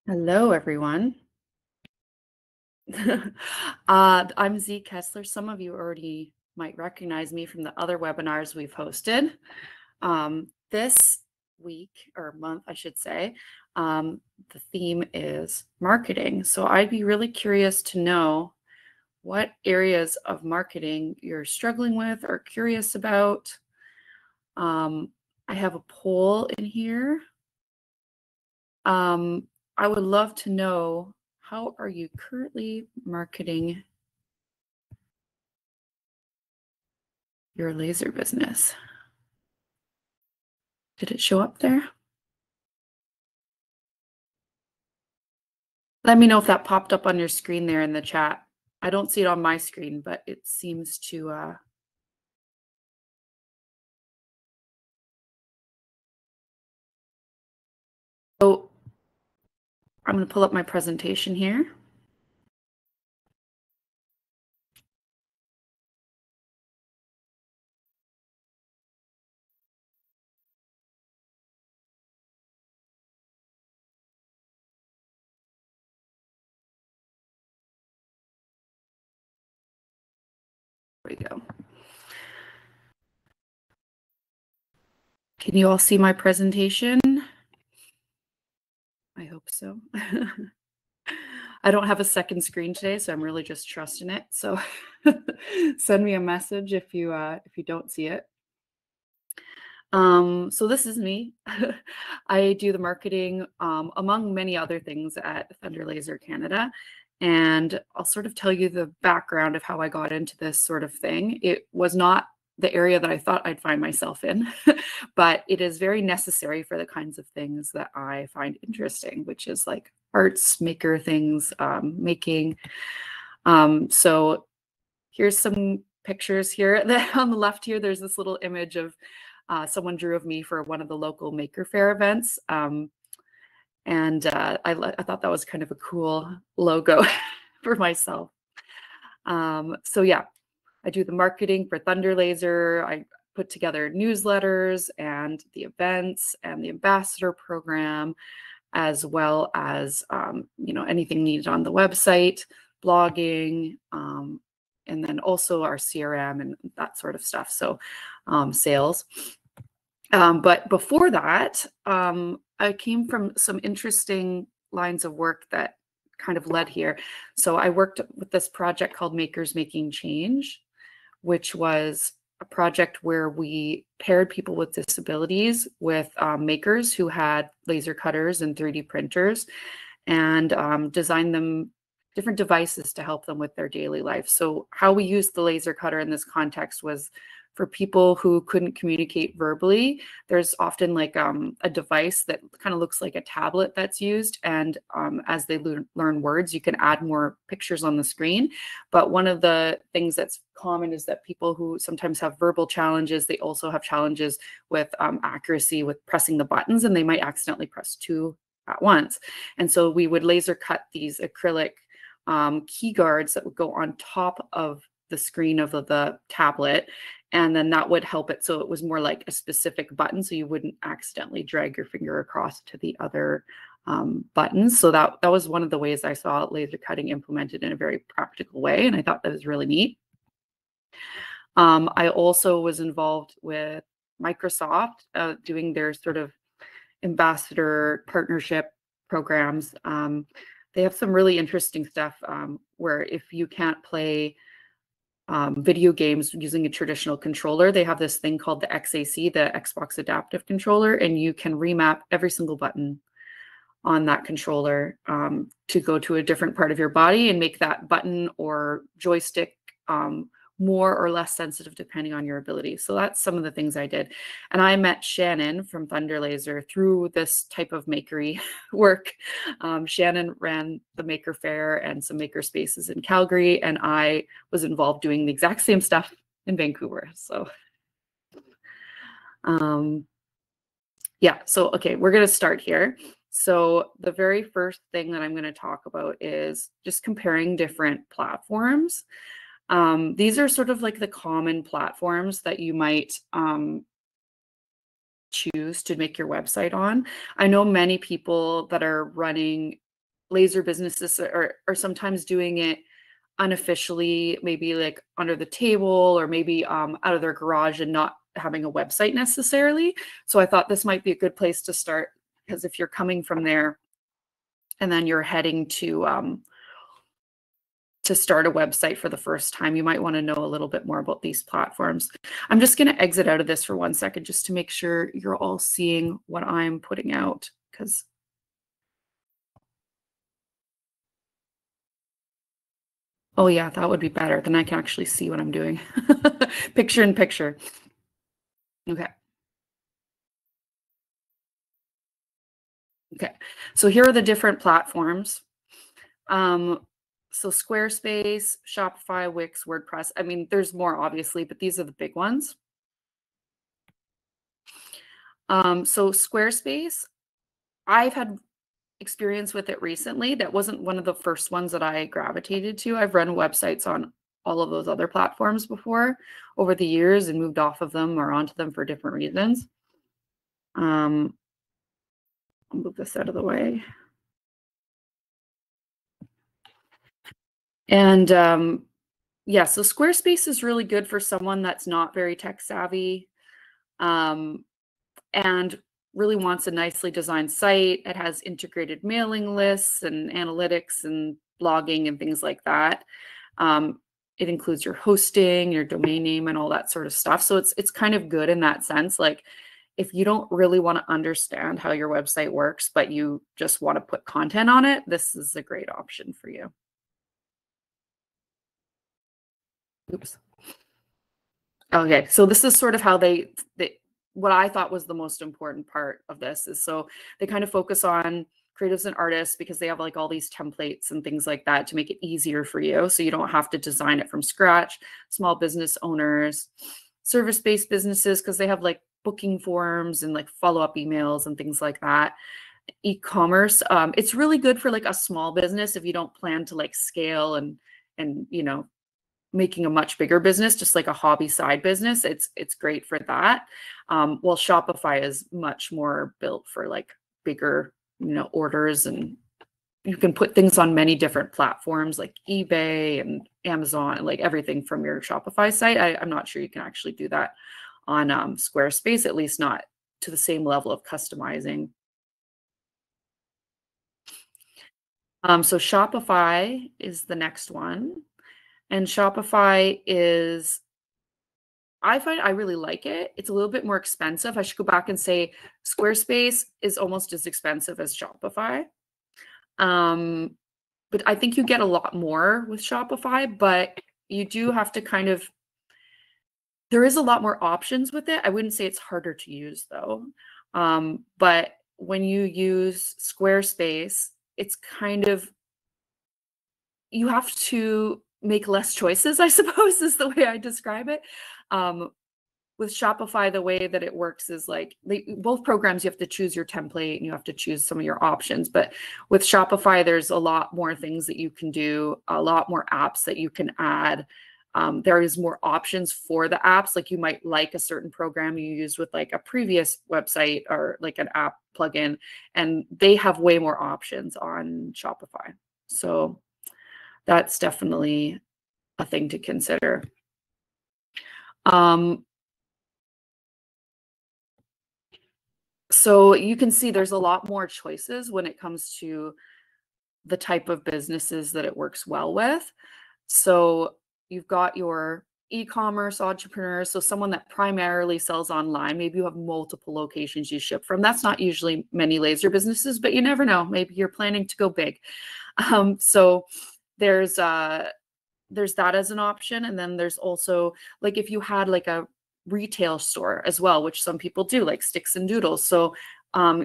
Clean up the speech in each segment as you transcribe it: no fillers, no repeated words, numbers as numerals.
Hello, everyone. I'm Z Kesler. Some of you already might recognize me from the other webinars we've hosted. This week or month, I should say, the theme is marketing. So I'd be really curious to know what areas of marketing you're struggling with or curious about. I have a poll in here. I would love to know, how are you currently marketing your laser business? Did it show up there? Let me know if that popped up on your screen there in the chat. I don't see it on my screen, but it seems to So I'm going to pull up my presentation here. There we go. Can you all see my presentation? I hope so. I don't have a second screen today, so I'm really just trusting it. So send me a message if you don't see it. So this is me. I do the marketing among many other things at Thunder Laser Canada. And I'll sort of tell you the background of how I got into this sort of thing. It was not the area that I thought I'd find myself in, but it is very necessary for the kinds of things that I find interesting, which is like arts, maker things, making. So here's some pictures here. On the left here, there's this little image of someone drew of me for one of the local Maker Faire events. And I thought that was kind of a cool logo for myself. So yeah, I do the marketing for Thunder Laser. I put together newsletters and the events and the ambassador program, as well as anything needed on the website, blogging, and then also our CRM and that sort of stuff. So sales. But before that, I came from some interesting lines of work that kind of led here. So I worked with this project called Makers Making Change, which was a project where we paired people with disabilities with makers who had laser cutters and 3D printers, and designed them different devices to help them with their daily life. So how we used the laser cutter in this context was for people who couldn't communicate verbally. There's often like a device that kind of looks like a tablet that's used. And as they learn words, you can add more pictures on the screen. But one of the things that's common is that people who sometimes have verbal challenges, they also have challenges with accuracy with pressing the buttons, and they might accidentally press two at once. And so we would laser cut these acrylic key guards that would go on top of the screen of the tablet, and then that would help it so it was more like a specific button, so you wouldn't accidentally drag your finger across to the other buttons. So that was one of the ways I saw laser cutting implemented in a very practical way, and I thought that was really neat. I also was involved with Microsoft doing their sort of ambassador partnership programs. They have some really interesting stuff where if you can't play video games using a traditional controller, they have this thing called the XAC, the Xbox Adaptive Controller, and you can remap every single button on that controller to go to a different part of your body and make that button or joystick more or less sensitive depending on your ability. So that's some of the things I did. And I met Shannon from Thunder Laser through this type of makery work. Shannon ran the Maker Faire and some maker spaces in Calgary, and I was involved doing the exact same stuff in Vancouver. So Yeah, so okay, we're going to start here. So the very first thing that I'm going to talk about is just comparing different platforms. These are sort of like the common platforms that you might choose to make your website on. I know many people that are running laser businesses are sometimes doing it unofficially, maybe like under the table or maybe out of their garage and not having a website necessarily. So I thought this might be a good place to start, because if you're coming from there and then you're heading to start a website for the first time, you might want to know a little bit more about these platforms. I'm just going to exit out of this for 1 second just to make sure you're all seeing what I'm putting out, because oh yeah, that would be better. Then I can actually see what I'm doing. Picture in picture. Okay. Okay. So here are the different platforms. So Squarespace, Shopify, Wix, WordPress. I mean, there's more obviously, but these are the big ones. So Squarespace, I've had experience with it recently. That wasn't one of the first ones that I gravitated to. I've run websites on all of those other platforms before over the years and moved off of them or onto them for different reasons. I'll move this out of the way. And yeah, so Squarespace is really good for someone that's not very tech savvy and really wants a nicely designed site. It has integrated mailing lists and analytics and blogging and things like that. It includes your hosting, your domain name, and all that sort of stuff. So it's kind of good in that sense. Like if you don't really want to understand how your website works, but you just want to put content on it, this is a great option for you. Oops. Okay, so this is sort of how they what I thought was the most important part of this is, so they kind of focus on creatives and artists because they have like all these templates and things like that to make it easier for you, so you don't have to design it from scratch. Small business owners, service-based businesses because they have like booking forms and like follow-up emails and things like that. E-commerce, it's really good for like a small business if you don't plan to like scale and you know, making a much bigger business, just like a hobby side business. It's great for that. While Shopify is much more built for like bigger, you know, orders, and you can put things on many different platforms like eBay and Amazon, like everything from your Shopify site. I'm not sure you can actually do that on Squarespace, at least not to the same level of customizing. So Shopify is the next one. And Shopify is, I find I really like it. It's a little bit more expensive. I should go back and say Squarespace is almost as expensive as Shopify. But I think you get a lot more with Shopify, but you do have to kind of, there is a lot more options with it. I wouldn't say it's harder to use though. But when you use Squarespace, it's kind of, you have to make less choices, I suppose, is the way I describe it. With Shopify, the way that it works is like both programs, you have to choose your template and you have to choose some of your options. But with Shopify, there's a lot more things that you can do, a lot more apps that you can add. There is more options for the apps. Like you might like a certain program you used with like a previous website or like an app plugin, and they have way more options on Shopify. So that's definitely a thing to consider. So you can see there's a lot more choices when it comes to the type of businesses that it works well with. So you've got your e-commerce entrepreneurs, so someone that primarily sells online. Maybe you have multiple locations you ship from. That's not usually many laser businesses, but you never know. Maybe you're planning to go big. So there's that as an option. And then there's also like if you had like a retail store as well, which some people do, like Sticks and Doodles. So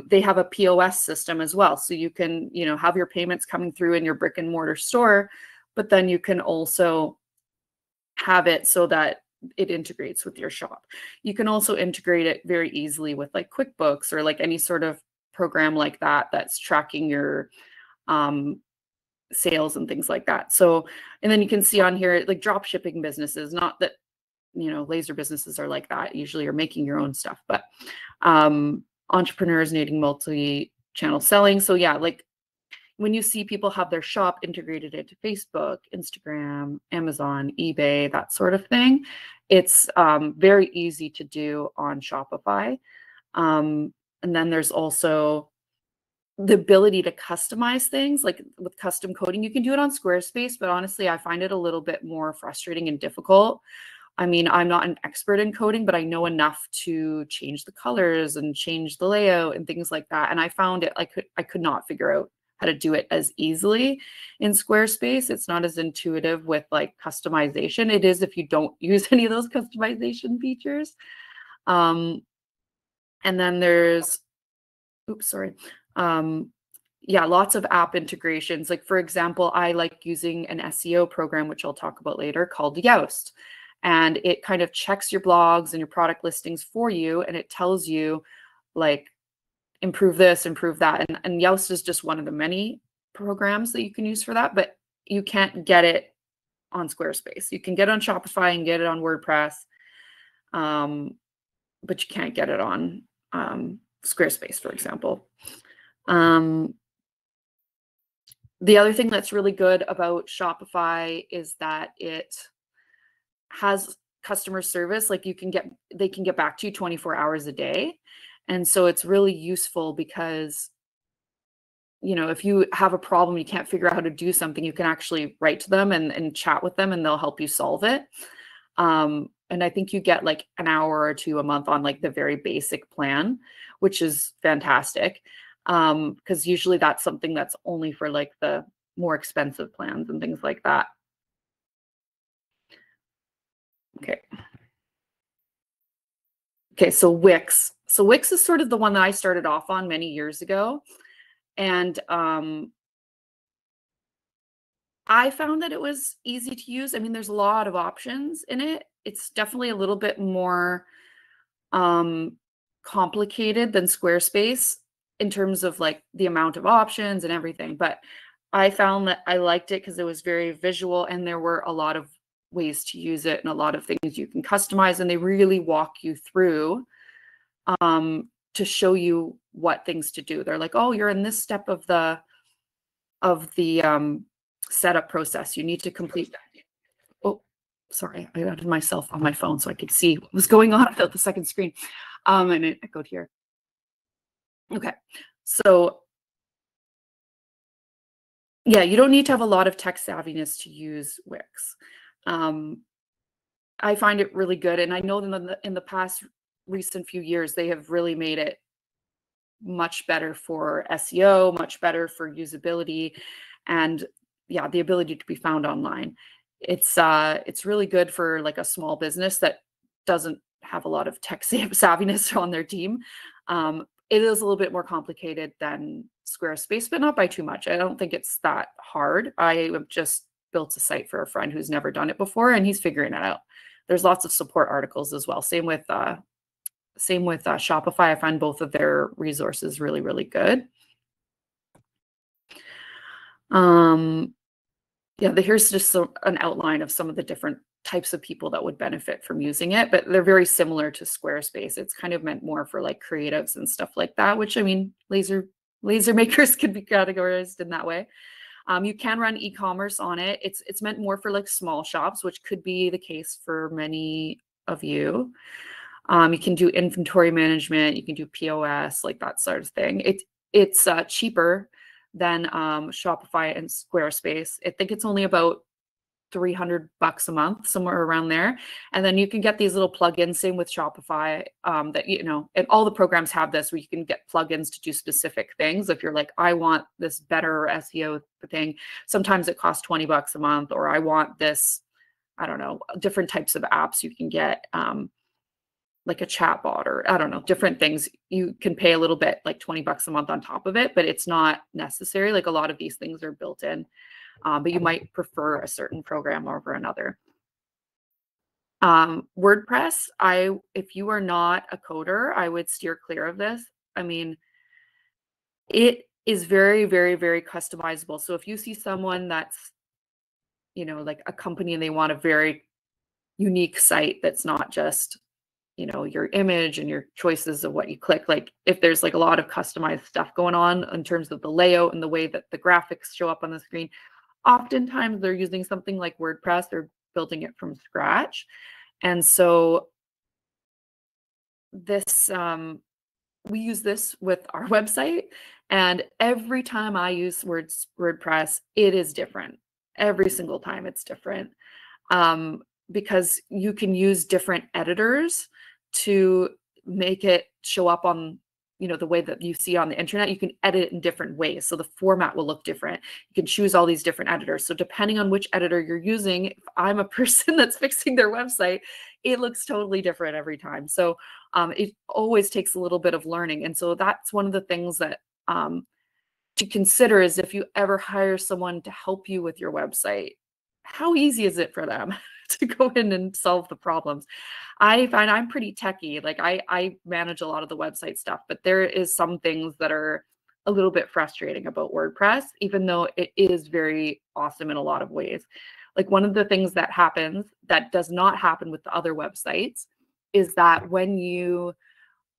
they have a POS system as well. So you can, you know, have your payments coming through in your brick and mortar store, but then you can also have it so that it integrates with your shop. You can also integrate it very easily with like QuickBooks or like any sort of program like that that's tracking your sales and things like that. So, and then you can see on here like drop shipping businesses, not that, you know, laser businesses are like that. Usually you're making your own stuff, but entrepreneurs needing multi-channel selling. So yeah, like when you see people have their shop integrated into Facebook, Instagram, Amazon, eBay, that sort of thing, it's very easy to do on Shopify. And then there's also the ability to customize things like with custom coding. You can do it on Squarespace, but honestly, I find it a little bit more frustrating and difficult. I mean, I'm not an expert in coding, but I know enough to change the colors and change the layout and things like that. And I found it, I could not figure out how to do it as easily in Squarespace. It's not as intuitive with like customization. It is if you don't use any of those customization features. And then there's, oops, sorry. Yeah, lots of app integrations. Like for example, I like using an SEO program, which I'll talk about later, called Yoast. And it kind of checks your blogs and your product listings for you. And it tells you like, improve this, improve that. And Yoast is just one of the many programs that you can use for that, but you can't get it on Squarespace. You can get it on Shopify and get it on WordPress, but you can't get it on Squarespace, for example. The other thing that's really good about Shopify is that it has customer service. Like they can get back to you 24 hours a day. And so it's really useful because, you know, if you have a problem, you can't figure out how to do something, you can actually write to them and chat with them and they'll help you solve it. And I think you get like an hour or two a month on like the very basic plan, which is fantastic. Because usually that's something that's only for like the more expensive plans and things like that. Okay. Okay, so Wix. So Wix is sort of the one that I started off on many years ago. And I found that it was easy to use. I mean, there's a lot of options in it. It's definitely a little bit more complicated than Squarespace in terms of like the amount of options and everything. But I found that I liked it because it was very visual and there were a lot of ways to use it and a lot of things you can customize, and they really walk you through to show you what things to do. They're like, oh, you're in this step of the setup process. You need to complete that. Oh, sorry, I added myself on my phone so I could see what was going on without the second screen. And it echoed here. Okay, so yeah, you don't need to have a lot of tech savviness to use Wix. I find it really good, and I know in the past recent few years they have really made it much better for SEO, much better for usability, and yeah, the ability to be found online. It's really good for like a small business that doesn't have a lot of tech savviness on their team. It is a little bit more complicated than Squarespace, but not by too much. I don't think it's that hard. I have just built a site for a friend who's never done it before, and he's figuring it out. There's lots of support articles as well. Same with Shopify. I find both of their resources really, really good. Yeah, here's just an outline of some of the different types of people that would benefit from using it, but they're very similar to Squarespace. It's kind of meant more for like creatives and stuff like that, which I mean, laser makers could be categorized in that way. You can run e-commerce on it. It's meant more for like small shops, which could be the case for many of you. You can do inventory management. You can do POS, like that sort of thing. It's cheaper than Shopify and Squarespace. I think it's only about $300 a month, somewhere around there. And then you can get these little plugins, same with Shopify, that, you know, and all the programs have this where you can get plugins to do specific things. If you're like, I want this better SEO thing, sometimes it costs $20 a month, or I want this, I don't know, different types of apps you can get, like a chat bot, or I don't know, different things. You can pay a little bit, like $20 a month on top of it, but it's not necessary. Like a lot of these things are built in. But you might prefer a certain program over another. WordPress, if you are not a coder, I would steer clear of this. I mean, it is very, very, very customizable. So if you see someone that's, like a company and they want a very unique site that's not just, your image and your choices of what you click, like if there's like a lot of customized stuff going on in terms of the layout and the way that the graphics show up on the screen, oftentimes they're using something like WordPress or building it from scratch. And so this we use this with our website, and every time I use WordPress, it is different. Every single time it's different, because you can use different editors to make it show up on, the way that you see on the internet. You can edit it in different ways, so the format will look different. You can choose all these different editors. So depending on which editor you're using, if I'm a person that's fixing their website, it looks totally different every time. So it always takes a little bit of learning. And so that's one of the things that to consider is if you ever hire someone to help you with your website, how easy is it for them to go in and solve the problems? I find I'm pretty techie. Like I manage a lot of the website stuff, but there is some things that are a little bit frustrating about WordPress, even though it is very awesome in a lot of ways. Like one of the things that happens that does not happen with the other websites is that when you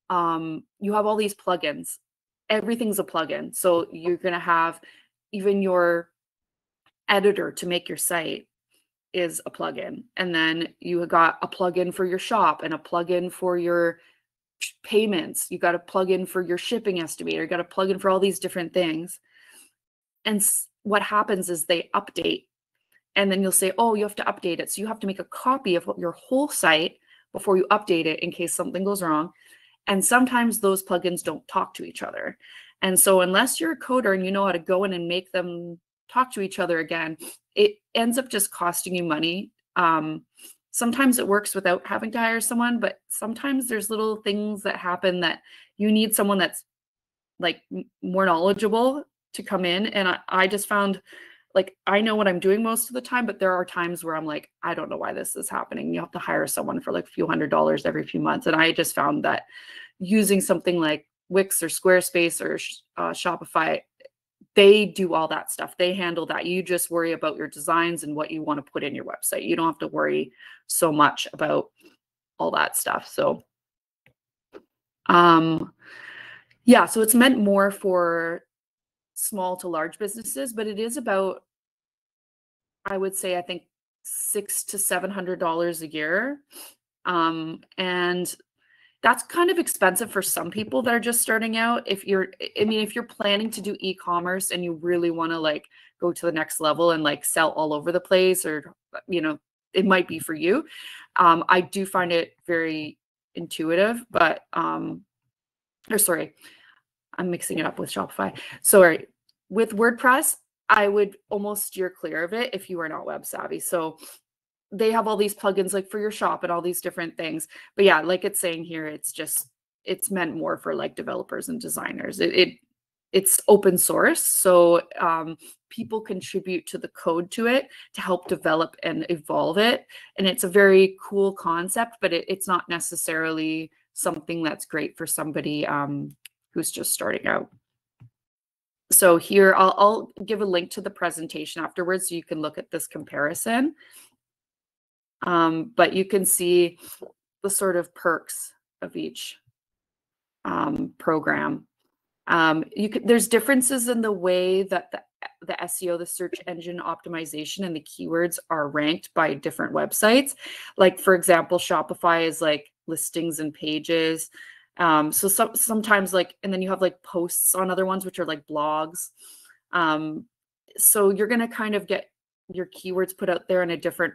have all these plugins, everything's a plugin. So you're going to have even your editor to make your site is a plugin. And then you got a plugin for your shop and a plugin for your payments. You got a plugin for your shipping estimator. You got a plugin for all these different things. And what happens is they update. And then you'll say, oh, you have to update it. So you have to make a copy of your whole site before you update it in case something goes wrong. And sometimes those plugins don't talk to each other. And so unless you're a coder and you know how to go in and make them talk to each other again, it ends up just costing you money. Sometimes it works without having to hire someone, but sometimes there's little things that happen that you need someone that's like more knowledgeable to come in. And I just found, like, I know what I'm doing most of the time, but there are times where I'm like, I don't know why this is happening. You have to hire someone for like a few $100s every few months. And I just found that using something like Wix or Squarespace or Shopify, they do all that stuff. They handle that. You just worry about your designs and what you want to put in your website. You don't have to worry so much about all that stuff. So, yeah, so it's meant more for small to large businesses, but it is about, I would say, I think $600 to $700 a year. And that's kind of expensive for some people that are just starting out. If you're planning to do e-commerce and you really want to like go to the next level and like sell all over the place, or, it might be for you. I do find it very intuitive, but, or sorry, I'm mixing it up with Shopify. Sorry, with WordPress, I would almost steer clear of it if you are not web savvy. So they have all these plugins like for your shop and all these different things. But yeah, like it's saying here, it's meant more for like developers and designers. It's open source. So people contribute to the code to it to help develop and evolve it. And it's a very cool concept, but it's not necessarily something that's great for somebody who's just starting out. So here, I'll give a link to the presentation afterwards so you can look at this comparison. But you can see the sort of perks of each program. There's differences in the way that the SEO, the search engine optimization, and the keywords are ranked by different websites. Like, for example, Shopify is like listings and pages. So sometimes like, and then you have like posts on other ones, which are like blogs. So you're going to kind of get your keywords put out there in a different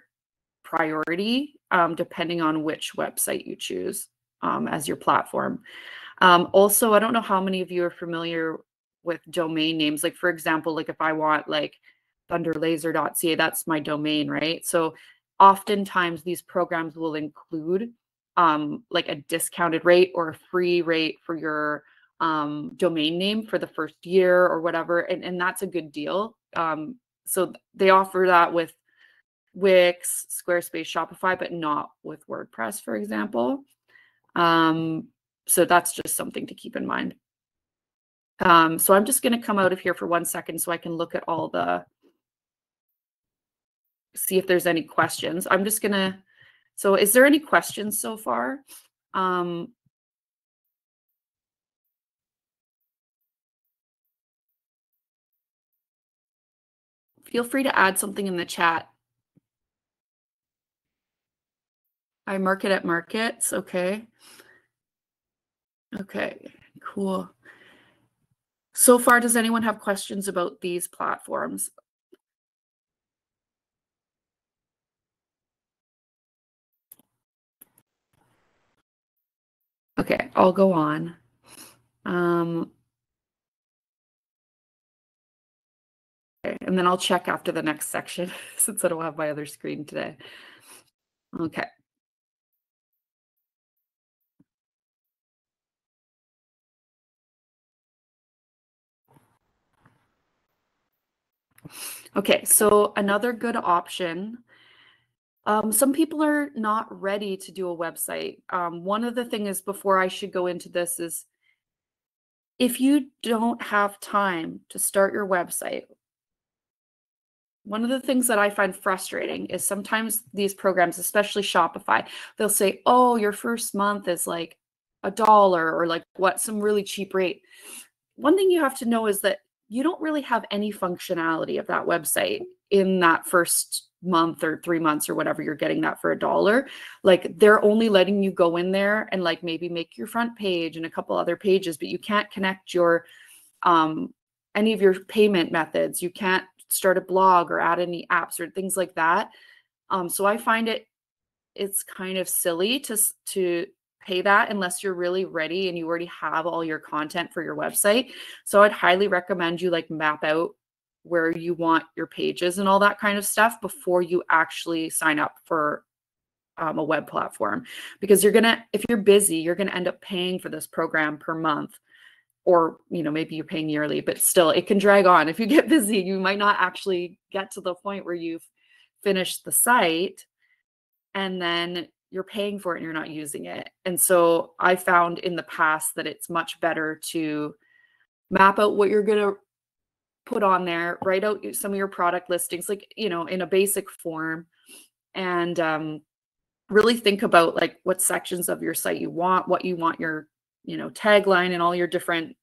priority, depending on which website you choose as your platform. Also, I don't know how many of you are familiar with domain names. Like, for example, like if I want like thunderlaser.ca, that's my domain, right? So oftentimes these programs will include like a discounted rate or a free rate for your domain name for the first year or whatever. And that's a good deal. So they offer that with Wix, Squarespace, Shopify, but not with WordPress, for example. So that's just something to keep in mind. So I'm just going to come out of here for 1 second so I can look at all the, see if there's any questions. I'm just going to, so is there any questions so far? Feel free to add something in the chat. I market at markets. Okay. Okay, cool. So far, does anyone have questions about these platforms? Okay, I'll go on. Okay, and then I'll check after the next section since I don't have my other screen today. Okay. Okay, so another good option. Some people are not ready to do a website. One of the things before I should go into this is if you don't have time to start your website, one of the things that I find frustrating is sometimes these programs, especially Shopify, they'll say, oh, your first month is like $1 or like what, some really cheap rate. One thing you have to know is that you don't really have any functionality of that website in that first month or 3 months or whatever you're getting that for $1. Like they're only letting you go in there and like maybe make your front page and a couple other pages, but you can't connect your any of your payment methods. You can't start a blog or add any apps or things like that. So I find it's kind of silly to pay that unless you're really ready and you already have all your content for your website. So I'd highly recommend you like map out where you want your pages and all that kind of stuff before you actually sign up for a web platform, because if you're busy, you're gonna end up paying for this program per month. Or, maybe you're paying yearly, but still it can drag on. If you get busy, you might not actually get to the point where you've finished the site and then you're paying for it and you're not using it. And so I found in the past that it's much better to map out what you're going to put on there, write out some of your product listings, like, in a basic form, and really think about like what sections of your site you want, what you want your, tagline and all your different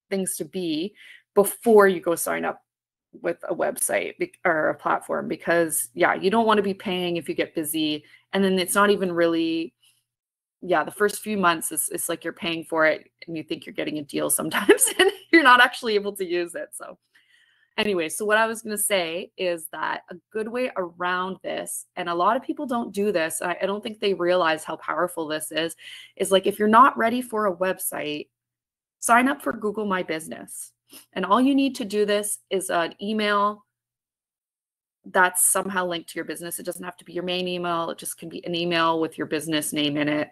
things to be before you go sign up with a website or a platform, because you don't want to be paying if you get busy. And then it's not even really, the first few months it's like you're paying for it and you think you're getting a deal sometimes and you're not actually able to use it. So anyway, so what I was going to say is that a good way around this, and a lot of people don't do this, I don't think they realize how powerful this is like if you're not ready for a website, sign up for Google My Business. And all you need to do this is an email that's somehow linked to your business. It doesn't have to be your main email. It just can be an email with your business name in it.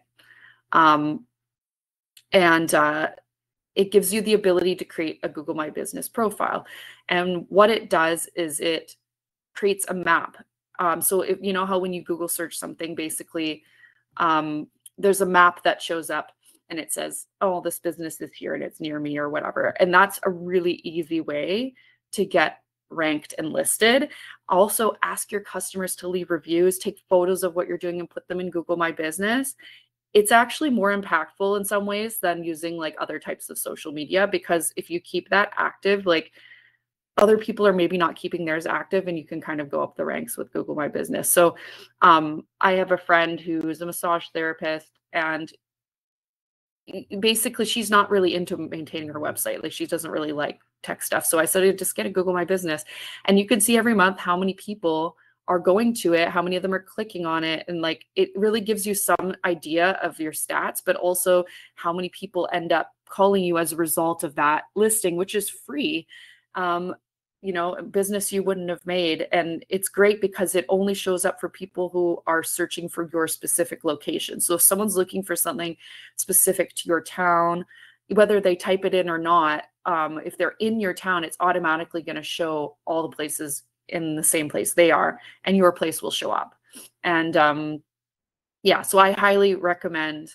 It gives you the ability to create a Google My Business profile. And what it does is it creates a map. So if you know how when you Google search something, basically there's a map that shows up and it says, oh, this business is here and it's near me or whatever. And that's a really easy way to get ranked and listed. Also, ask your customers to leave reviews, take photos of what you're doing and put them in Google My Business. It's actually more impactful in some ways than using like other types of social media, because if you keep that active, like other people are maybe not keeping theirs active and you can kind of go up the ranks with Google My Business. So I have a friend who's a massage therapist, and basically she's not really into maintaining her website. Like she doesn't really like tech stuff. So I said, just get a Google My Business, and you can see every month how many people are going to it, how many of them are clicking on it. And like, it really gives you some idea of your stats, but also how many people end up calling you as a result of that listing, which is free. Business you wouldn't have made. And it's great because it only shows up for people who are searching for your specific location. So if someone's looking for something specific to your town, whether they type it in or not, if they're in your town, it's automatically going to show all the places in the same place they are, and your place will show up. And yeah, so I highly recommend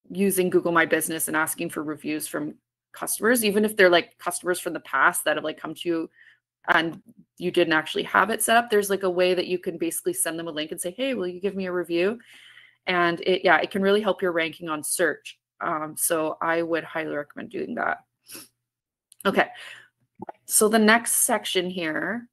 using Google My Business and asking for reviews from customers, even if they're like customers from the past that have like come to you and you didn't actually have it set up. There's like a way that you can basically send them a link and say, hey, will you give me a review? And it can really help your ranking on search. So I would highly recommend doing that. Okay, so the next section here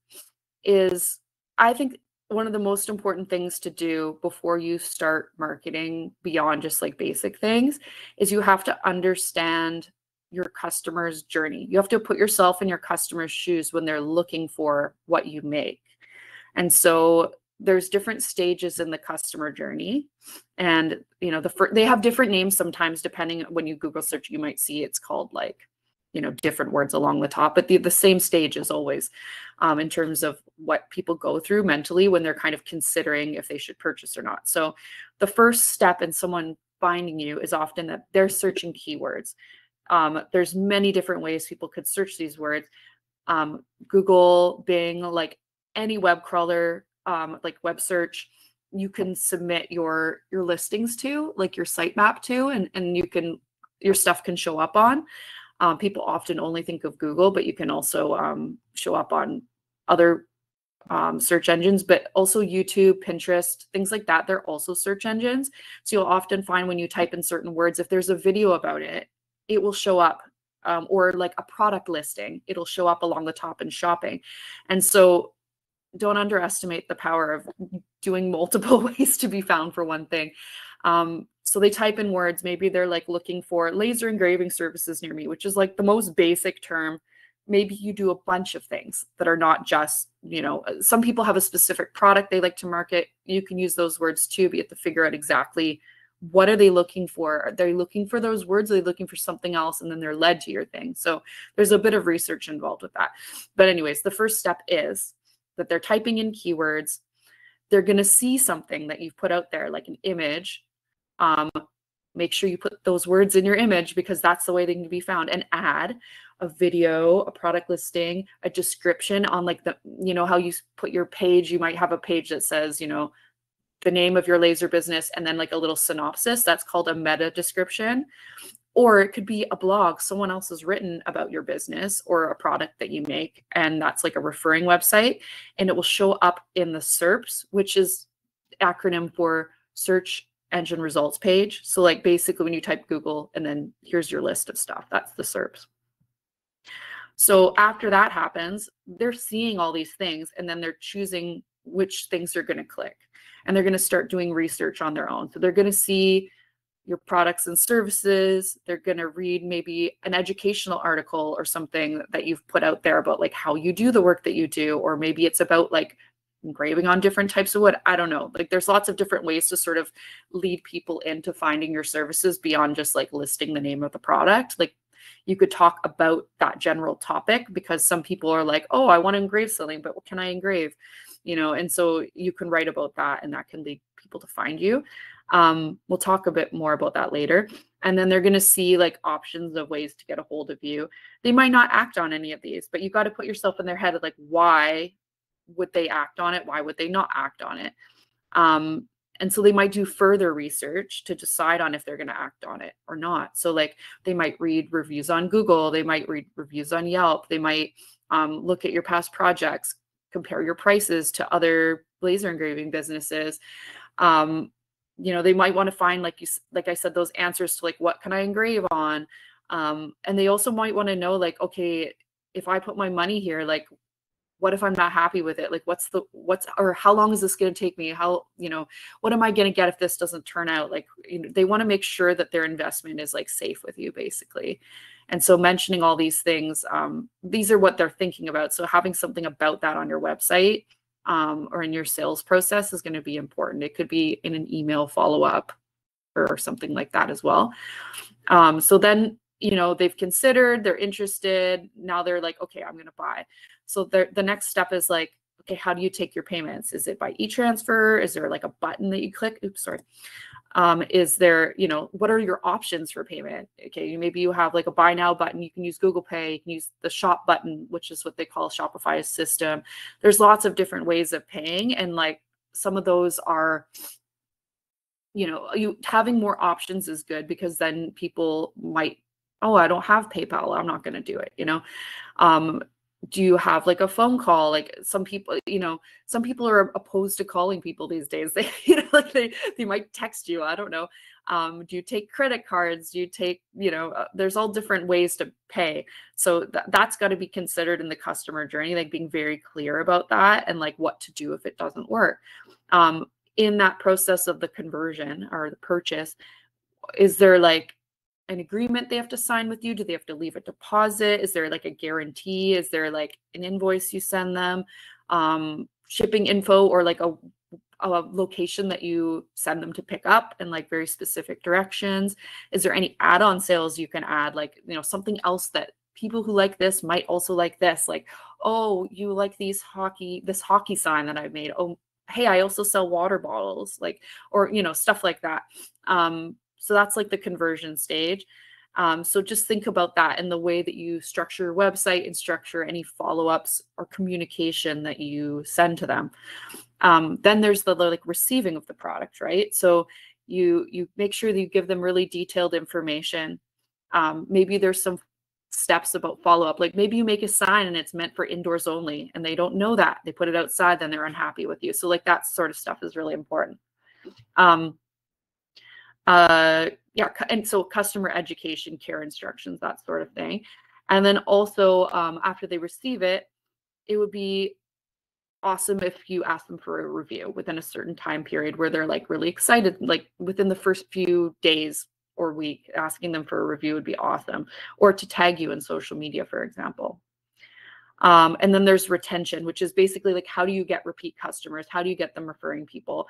is, I think, one of the most important things to do before you start marketing beyond just like basic things is you have to understand your customer's journey. You have to put yourself in your customer's shoes when they're looking for what you make. And so there's different stages in the customer journey. And, you know, they have different names sometimes, depending when you Google search, you might see it's called like, you know, different words along the top, but the same stage is always in terms of what people go through mentally when they're kind of considering if they should purchase or not. So the first step in someone finding you is often that they're searching keywords. There's many different ways people could search these words. Google, Bing, like any web crawler, like web search, you can submit your listings to, like your sitemap to, and your stuff can show up on. People often only think of Google, but you can also show up on other search engines, but also YouTube, Pinterest, things like that. They're also search engines. So you'll often find when you type in certain words, if there's a video about it, it will show up, or like a product listing, it'll show up along the top in shopping. And so don't underestimate the power of doing multiple ways to be found for one thing. So they type in words, maybe they're like looking for laser engraving services near me, which is like the most basic term. Maybe you do a bunch of things that are not just, you know, some people have a specific product they like to market. You can use those words too, but you have to figure out exactly what are they looking for. Are they looking for those words? Are they looking for something else? And then they're led to your thing. So there's a bit of research involved with that. But anyways, the first step is that they're typing in keywords. They're going to see something that you've put out there, like an image. Make sure you put those words in your image because that's the way they can be found, and add a video, a product listing, a description on like the, you know, how you put your page. You might have a page that says, you know, the name of your laser business and then like a little synopsis. That's called a meta description. Or it could be a blog someone else has written about your business or a product that you make, and that's like a referring website, and it will show up in the SERPs, which is acronym for search engine results page. So like basically when you type Google and then here's your list of stuff, that's the SERPs. So after that happens, they're seeing all these things and then they're choosing which things they're going to click, and they're going to start doing research on their own. So they're going to see your products and services. They're going to read maybe an educational article or something that you've put out there about like how you do the work that you do, or maybe it's about like engraving on different types of wood. I don't know. Like there's lots of different ways to sort of lead people into finding your services beyond just like listing the name of the product. Like you could talk about that general topic because some people are like, oh, I want to engrave something, but what can I engrave? You know, and so you can write about that and that can lead people to find you. We'll talk a bit more about that later. And then they're going to see like options of ways to get a hold of you. They might not act on any of these, but you got to put yourself in their head of like, why would they act on it? Why would they not act on it? And so they might do further research to decide on if they're going to act on it or not. So like they might read reviews on Google, they might read reviews on Yelp, they might look at your past projects, compare your prices to other laser engraving businesses. You know, they might want to find, like I said, those answers to like, what can I engrave on? And they also might want to know like, okay, if I put my money here, like, what if I'm not happy with it? Like, or how long is this going to take me? How, you know, what am I going to get if this doesn't turn out? Like, you know, they want to make sure that their investment is like safe with you, basically. And so mentioning all these things, these are what they're thinking about. So having something about that on your website or in your sales process is going to be important. It could be in an email follow-up or something like that as well. So then, you know, they've considered, they're interested. Now they're like, okay, I'm going to buy. So the next step is like, okay, how do you take your payments? Is it by e-transfer? Is there like a button that you click? Oops, sorry. Is there, what are your options for payment? Okay, maybe you have like a buy now button. You can use Google Pay, you can use the shop button, which is what they call Shopify's system. There's lots of different ways of paying, and like some of those are, you having more options is good, because then people might, oh, I don't have PayPal, I'm not going to do it. Do you have like a phone call? Like some people, some people are opposed to calling people these days. They, like they might text you. I don't know. Do you take credit cards? Do you take, there's all different ways to pay. So that's got to be considered in the customer journey, like being very clear about that and like what to do if it doesn't work. In that process of the conversion or the purchase, is there like an agreement they have to sign with you? Do they have to leave a deposit? Is there like a guarantee? Is there like an invoice you send them? Shipping info, or like a location that you send them to pick up, and like very specific directions? Is there any add-on sales you can add? Like, something else that people who like this might also like this. Like, oh, you like this hockey sign that I've made. Oh, hey, I also sell water bottles, like, or, stuff like that. So that's like the conversion stage. So just think about that in the way that you structure your website and structure any follow-ups or communication that you send to them. Then there's the like receiving of the product, right? So you make sure that you give them really detailed information. Maybe there's some steps about follow-up. Like maybe you make a sign and it's meant for indoors only, and they don't know that. They put it outside, then they're unhappy with you. So like that sort of stuff is really important. Yeah, and so customer education, care instructions, that sort of thing. And then also after they receive it, it would be awesome if you ask them for a review within a certain time period where they're like really excited, like within the first few days or week. Asking them for a review would be awesome, or to tag you in social media, for example. And then there's retention, which is basically like, how do you get repeat customers? How do you get them referring people?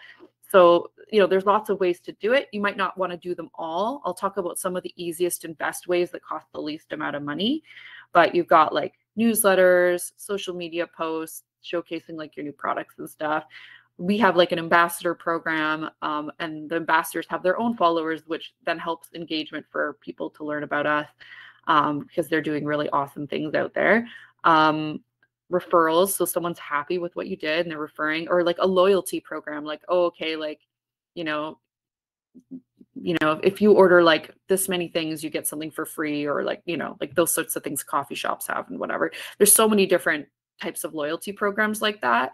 So, there's lots of ways to do it. You might not want to do them all. I'll talk about some of the easiest and best ways that cost the least amount of money. But you've got like newsletters, social media posts, showcasing like your new products and stuff. We have like an ambassador program, and the ambassadors have their own followers, which then helps engagement for people to learn about us, because they're doing really awesome things out there. Referrals, so someone's happy with what you did and they're referring, or like a loyalty program, like, oh, okay, like, if you order like this many things, you get something for free, or like, like those sorts of things coffee shops have and whatever. There's so many different types of loyalty programs like that.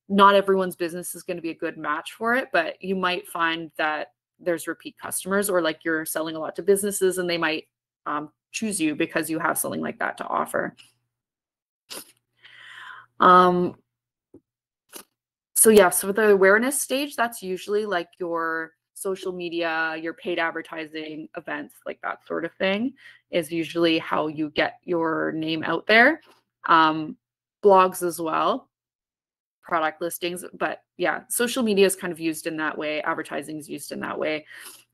Not everyone's business is going to be a good match for it, but you might find that there's repeat customers, or like you're selling a lot to businesses and they might choose you because you have something like that to offer. So yeah, so the awareness stage, that's usually like your social media, your paid advertising, events, like that sort of thing is usually how you get your name out there. Blogs as well, product listings, but yeah, social media is kind of used in that way. Advertising is used in that way.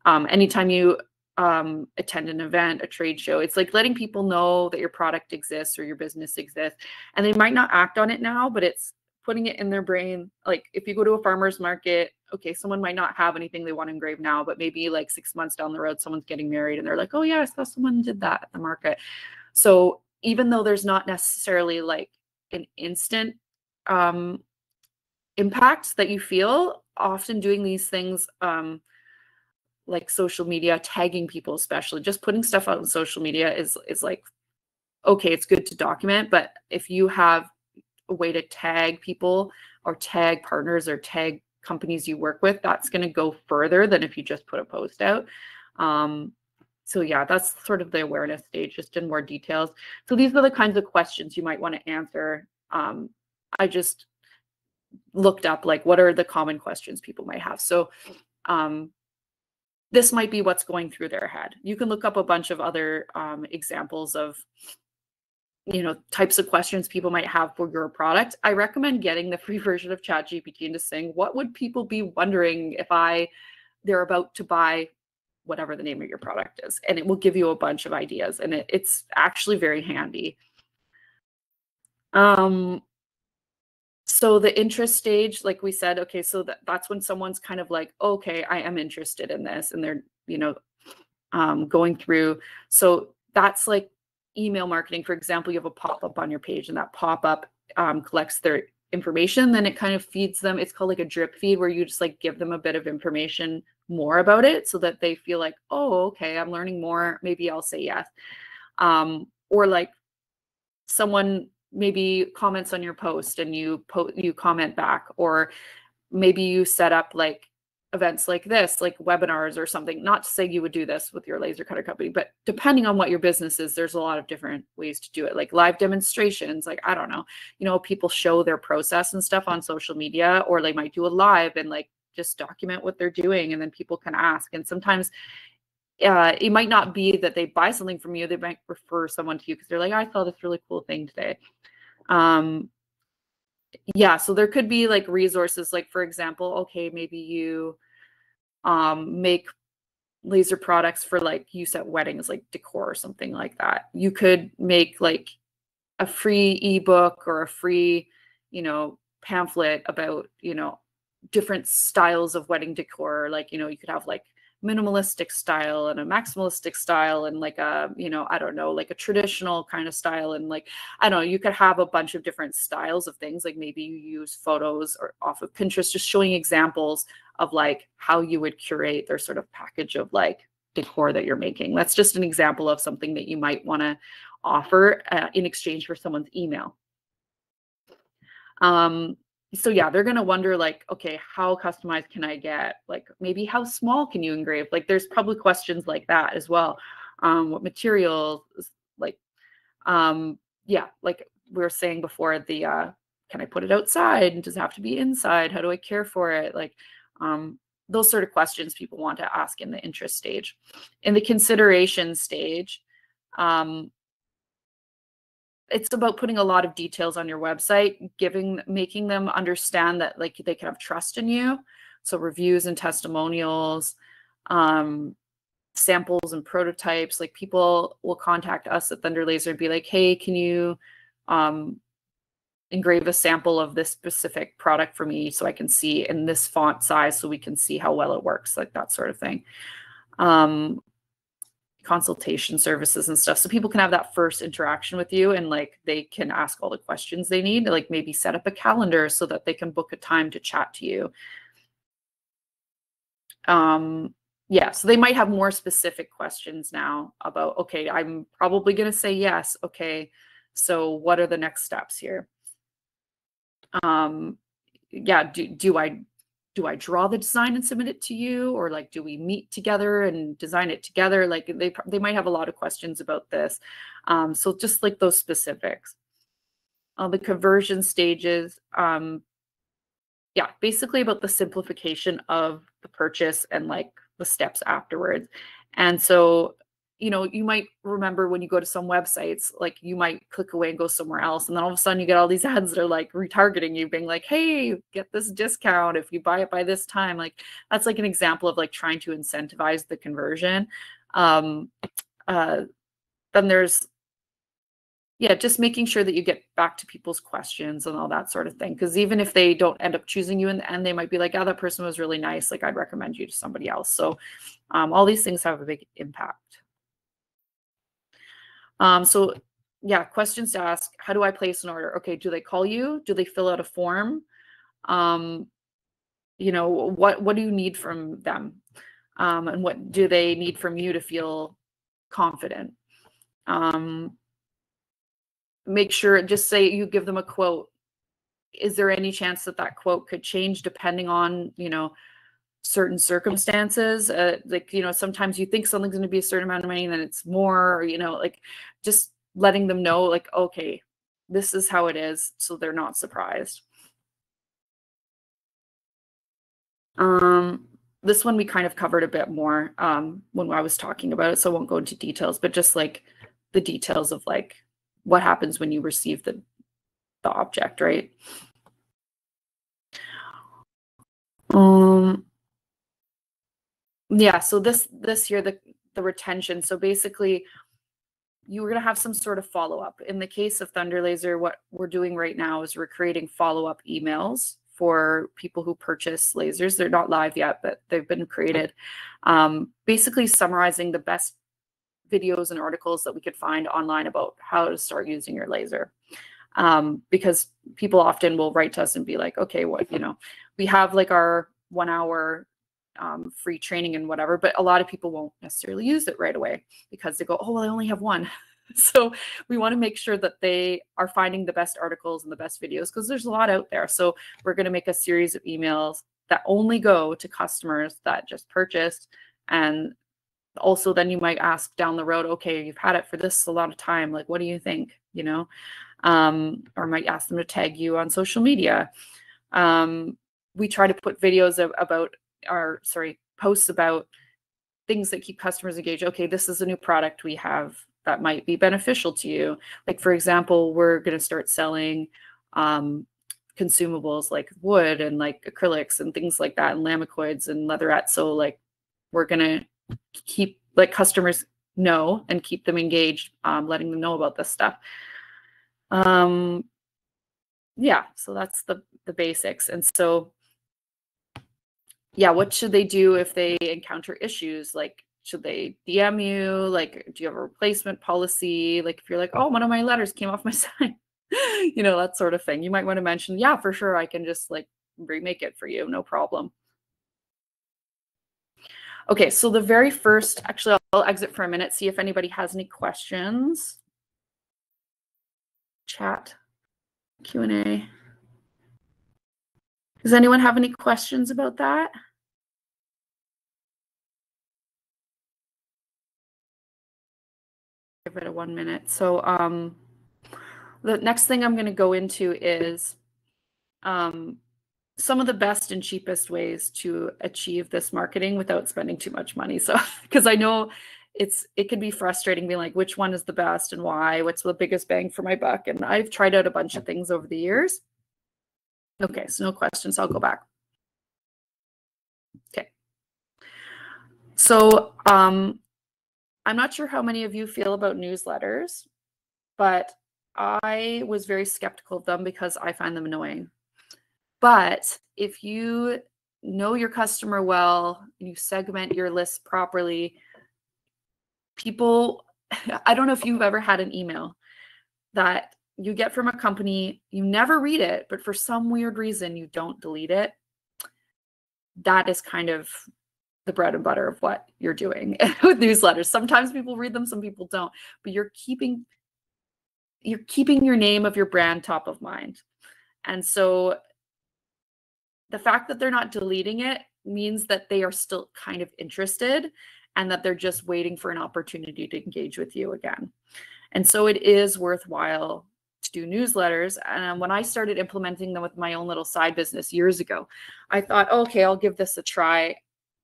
Anytime you attend an event, a trade show, it's like letting people know that your product exists or your business exists, and they might not act on it now, but it's putting it in their brain. Like if you go to a farmer's market, okay, someone might not have anything they want to engrave now, but maybe like 6 months down the road, someone's getting married and they're like, oh yeah, I saw someone did that at the market. So even though there's not necessarily like an instant impact that you feel, often doing these things, like social media, tagging people, especially just putting stuff out on social media is like, okay, it's good to document, but if you have a way to tag people or tag partners or tag companies you work with, that's going to go further than if you just put a post out. So yeah, that's sort of the awareness stage, just in more details. So these are the kinds of questions you might want to answer. I just looked up like what are the common questions people might have. So this might be what's going through their head. You can look up a bunch of other examples of types of questions people might have for your product. I recommend getting the free version of ChatGPT and just saying, what would people be wondering if they're about to buy whatever the name of your product is? And it will give you a bunch of ideas, and it's actually very handy. So the interest stage, like we said, okay, so that's when someone's kind of like, okay, I am interested in this, and they're, going through. So that's like email marketing. For example, you have a pop-up on your page, and that pop-up collects their information. Then it kind of feeds them. It's called like a drip feed, where you just like give them a bit of information more about it so that they feel like, oh, okay, I'm learning more. Maybe I'll say yes. Or like someone maybe comments on your post and you comment back, or maybe you set up like events like this, like webinars or something. Not to say you would do this with your laser cutter company, but depending on what your business is, there's a lot of different ways to do it, like live demonstrations. Like, I don't know, people show their process and stuff on social media, or they might do a live and like just document what they're doing, and then people can ask. And sometimes it might not be that they buy something from you. They might refer someone to you because they're like, I saw this really cool thing today. Yeah, so there could be like resources, like for example, okay, maybe you make laser products for like use at weddings, like decor or something like that. You could make like a free ebook or a free, pamphlet about, different styles of wedding decor. Like, you could have like minimalistic style and a maximalistic style, and like a, I don't know, like a traditional kind of style. And like, I don't know, you could have a bunch of different styles of things. Like maybe you use photos or off of Pinterest, just showing examples of like how you would curate their sort of package of like decor that you're making. That's just an example of something that you might want to offer in exchange for someone's email. So yeah, they're going to wonder like, okay, how customized can I get? Like maybe how small can you engrave? Like there's probably questions like that as well. What materials, like, yeah, like we were saying before, the, can I put it outside? And does it have to be inside? How do I care for it? Like, those sort of questions people want to ask in the interest stage. In the consideration stage, it's about putting a lot of details on your website, making them understand that like they can have trust in you. So reviews and testimonials, samples and prototypes. Like people will contact us at Thunder Laser and be like, hey, can you engrave a sample of this specific product for me so I can see in this font size so we can see how well it works, like that sort of thing. Consultation services and stuff, so people can have that first interaction with you, and like they can ask all the questions they need, like maybe set up a calendar so that they can book a time to chat to you. Yeah, so they might have more specific questions now about, okay, I'm probably going to say yes. Okay, so what are the next steps here? Yeah, do I draw the design and submit it to you, or like do we meet together and design it together? Like they might have a lot of questions about this. So just like those specifics. The conversion stages, yeah, basically about the simplification of the purchase and like the steps afterwards. And so, you might remember when you go to some websites, like you might click away and go somewhere else. And then all of a sudden you get all these ads that are like retargeting you, being like, hey, get this discount if you buy it by this time. Like that's like an example of like trying to incentivize the conversion. Then there's, yeah, just making sure that you get back to people's questions and all that sort of thing. Because even if they don't end up choosing you in the end, they might be like, oh, that person was really nice. Like I'd recommend you to somebody else. So all these things have a big impact. So yeah, questions to ask. How do I place an order? Okay, do they call you? Do they fill out a form? What do you need from them? And what do they need from you to feel confident? Make sure, just say you give them a quote. Is there any chance that that quote could change depending on, certain circumstances? Like, sometimes you think something's going to be a certain amount of money and then it's more, or, like just letting them know, like, okay, this is how it is, so they're not surprised. This one we kind of covered a bit more when I was talking about it, so I won't go into details, but just like the details of like what happens when you receive the object, right? Yeah, so this here, the retention. So basically you were going to have some sort of follow-up. In the case of Thunder Laser, what we're doing right now is we're creating follow-up emails for people who purchase lasers. They're not live yet, but they've been created. Basically summarizing the best videos and articles that we could find online about how to start using your laser. Because people often will write to us and be like, okay, what, we have like our 1 hour free training and whatever, but a lot of people won't necessarily use it right away because they go, oh, well, I only have one. So we want to make sure that they are finding the best articles and the best videos, because there's a lot out there. So we're going to make a series of emails that only go to customers that just purchased. And also then you might ask down the road, okay, you've had it for this a lot of time, like, what do you think? Or might ask them to tag you on social media. We try to put videos posts about things that keep customers engaged. Okay, this is a new product we have that might be beneficial to you. Like, for example, we're going to start selling consumables like wood and like acrylics and things like that, and lamecoids and leatherettes. So like, we're going to keep like customers know and keep them engaged, letting them know about this stuff. Yeah, so that's the basics. And so, yeah, what should they do if they encounter issues? Like, should they DM you? Like, do you have a replacement policy? Like, if you're like, oh, one of my letters came off my sign, that sort of thing. You might want to mention, yeah, for sure, I can just like remake it for you, no problem. Okay, so the very first, actually, I'll exit for a minute, see if anybody has any questions. Chat, Q&A. Does anyone have any questions about that? Give it a 1 minute. So the next thing I'm going to go into is some of the best and cheapest ways to achieve this marketing without spending too much money. So, because I know it can be frustrating being like, which one is the best and why? What's the biggest bang for my buck? And I've tried out a bunch of things over the years. Okay, so no questions. I'll go back. Okay. So I'm not sure how many of you feel about newsletters, but I was very skeptical of them because I find them annoying. But if you know your customer well, you segment your list properly, people, I don't know if you've ever had an email that you get from a company, you never read it, but for some weird reason, you don't delete it. That is kind of the bread and butter of what you're doing with newsletters. Sometimes people read them, some people don't, but you're keeping your name of your brand top of mind. And so the fact that they're not deleting it means that they are still kind of interested and that they're just waiting for an opportunity to engage with you again. And so it is worthwhile to do newsletters. And when I started implementing them with my own little side business years ago, I thought, okay, I'll give this a try.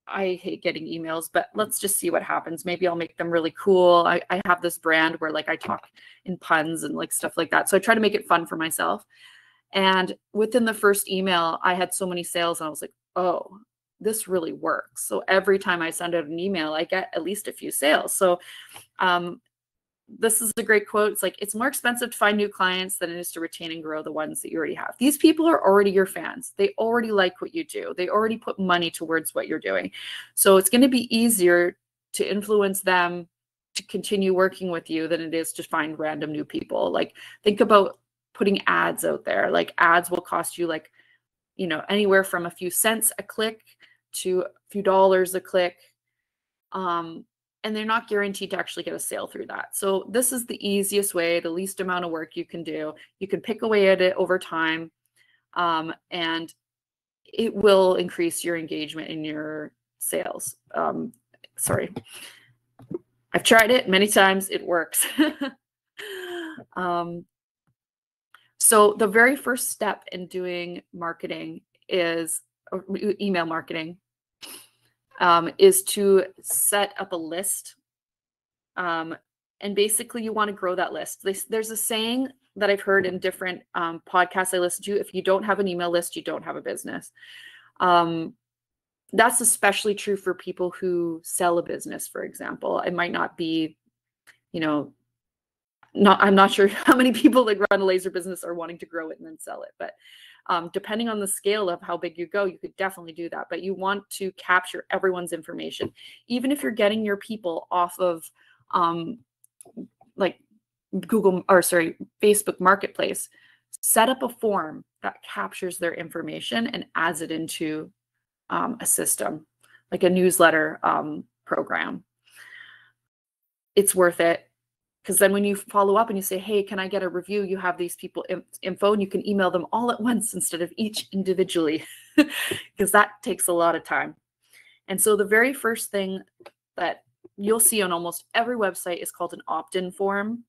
I hate getting emails, but let's just see what happens. Maybe I'll make them really cool. I have this brand where like I talk in puns and like stuff like that. So I try to make it fun for myself. And within the first email, I had so many sales and I was like, oh, this really works. So every time I send out an email, I get at least a few sales. So this is a great quote. It's like, it's more expensive to find new clients than it is to retain and grow the ones that you already have. These people are already your fans. They already like what you do. They already put money towards what you're doing. So it's going to be easier to influence them to continue working with you than it is to find random new people. Like, think about putting ads out there. Like, ads will cost you like, anywhere from a few cents a click to a few dollars a click. And they're not guaranteed to actually get a sale through that. So this is the easiest way, the least amount of work you can do. You can pick away at it over time, and it will increase your engagement in your sales. Sorry, I've tried it many times. It works. So the very first step in doing marketing is email marketing. Is to set up a list. And basically you want to grow that list. There's a saying that I've heard in different podcasts I listen to: if you don't have an email list, you don't have a business. That's especially true for people who sell a business, for example. It might not be, I'm not sure how many people that run a laser business are wanting to grow it and then sell it, but depending on the scale of how big you go, you could definitely do that. But you want to capture everyone's information, even if you're getting your people off of like Facebook Marketplace. Set up a form that captures their information and adds it into a system, like a newsletter program. It's worth it, because then when you follow up and you say, hey, can I get a review? You have these people info, and you can email them all at once instead of each individually, because that takes a lot of time. And so the very first thing that you'll see on almost every website is called an opt-in form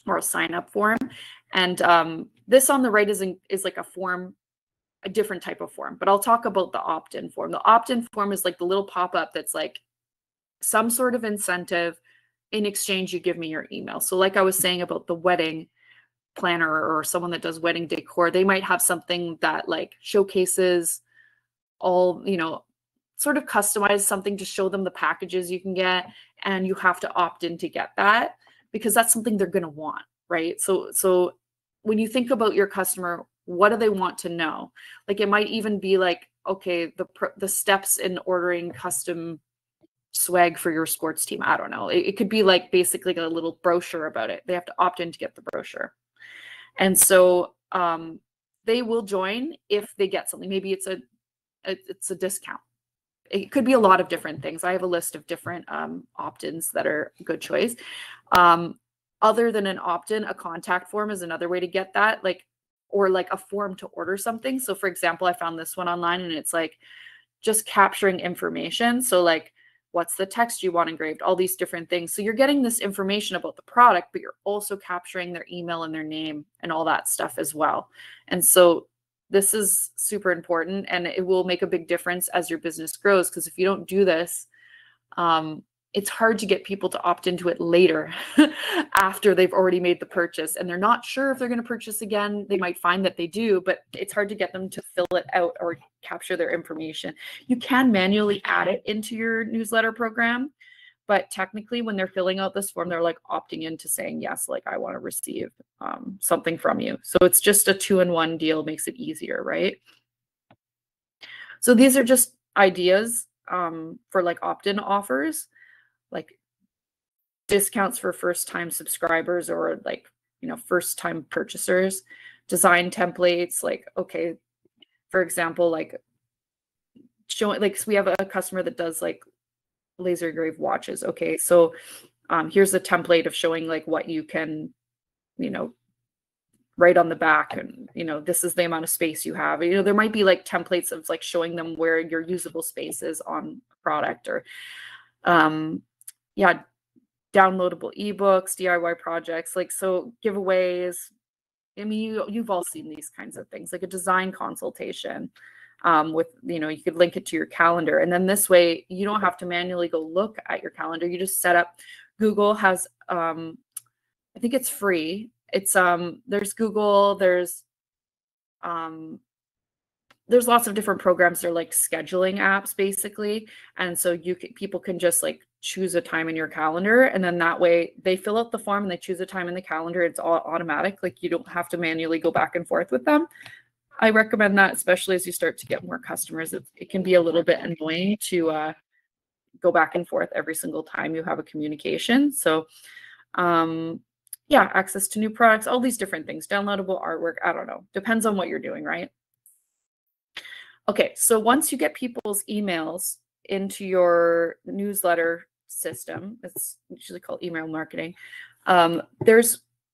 or a sign-up form. And this on the right is like a form, a different type of form, but I'll talk about the opt-in form. The opt-in form is like the little pop-up that's like some sort of incentive. In exchange, you give me your email. So like I was saying about the wedding planner or someone that does wedding decor, they might have something that like showcases all, sort of customize something to show them the packages you can get, and you have to opt in to get that because that's something they're going to want, right? So when you think about your customer, what do they want to know? Like it might even be like, okay, the steps in ordering custom swag for your sports team. I don't know. It could be like basically a little brochure about it. They have to opt in to get the brochure. And so they will join if they get something. Maybe it's a discount. It could be a lot of different things. I have a list of different opt-ins that are a good choice. Other than an opt-in, a contact form is another way to get that, or like a form to order something. So for example, I found this one online, and it's like just capturing information. So like, what's the text you want engraved, all these different things. So you're getting this information about the product, but you're also capturing their email and their name and all that stuff as well. And so this is super important, and it will make a big difference as your business grows, because if you don't do this, it's hard to get people to opt into it later after they've already made the purchase and they're not sure if they're going to purchase again. They might find that they do, but it's hard to get them to fill it out or capture their information. You can manually add it into your newsletter program, but technically when they're filling out this form, they're like opting into saying, yes, like I want to receive something from you. So it's just a 2-in-1 deal, makes it easier, right? So these are just ideas for like opt-in offers, like discounts for first-time subscribers or like, first-time purchasers, design templates. Like, okay, for example, like showing, like, so we have a customer that does like laser engraved watches. Okay, so here's a template of showing like what you can, write on the back, and this is the amount of space you have. There might be like templates of like showing them where your usable space is on a product, or yeah, downloadable ebooks, DIY projects, like, so giveaways. I mean, you've all seen these kinds of things, like a design consultation with, you could link it to your calendar. And then this way you don't have to manually go look at your calendar. You just set up. Google has, I think it's free. It's there's Google, there's lots of different programs. They're like scheduling apps basically. And so people can just like choose a time in your calendar, and then that way they fill out the form and they choose a time in the calendar. It's all automatic. Like you don't have to manually go back and forth with them. I recommend that, especially as you start to get more customers. It can be a little bit annoying to go back and forth every single time you have a communication. So yeah, access to new products, all these different things, downloadable artwork, I don't know, depends on what you're doing, right? Okay, so once you get people's emails into your newsletter system, it's usually called email marketing,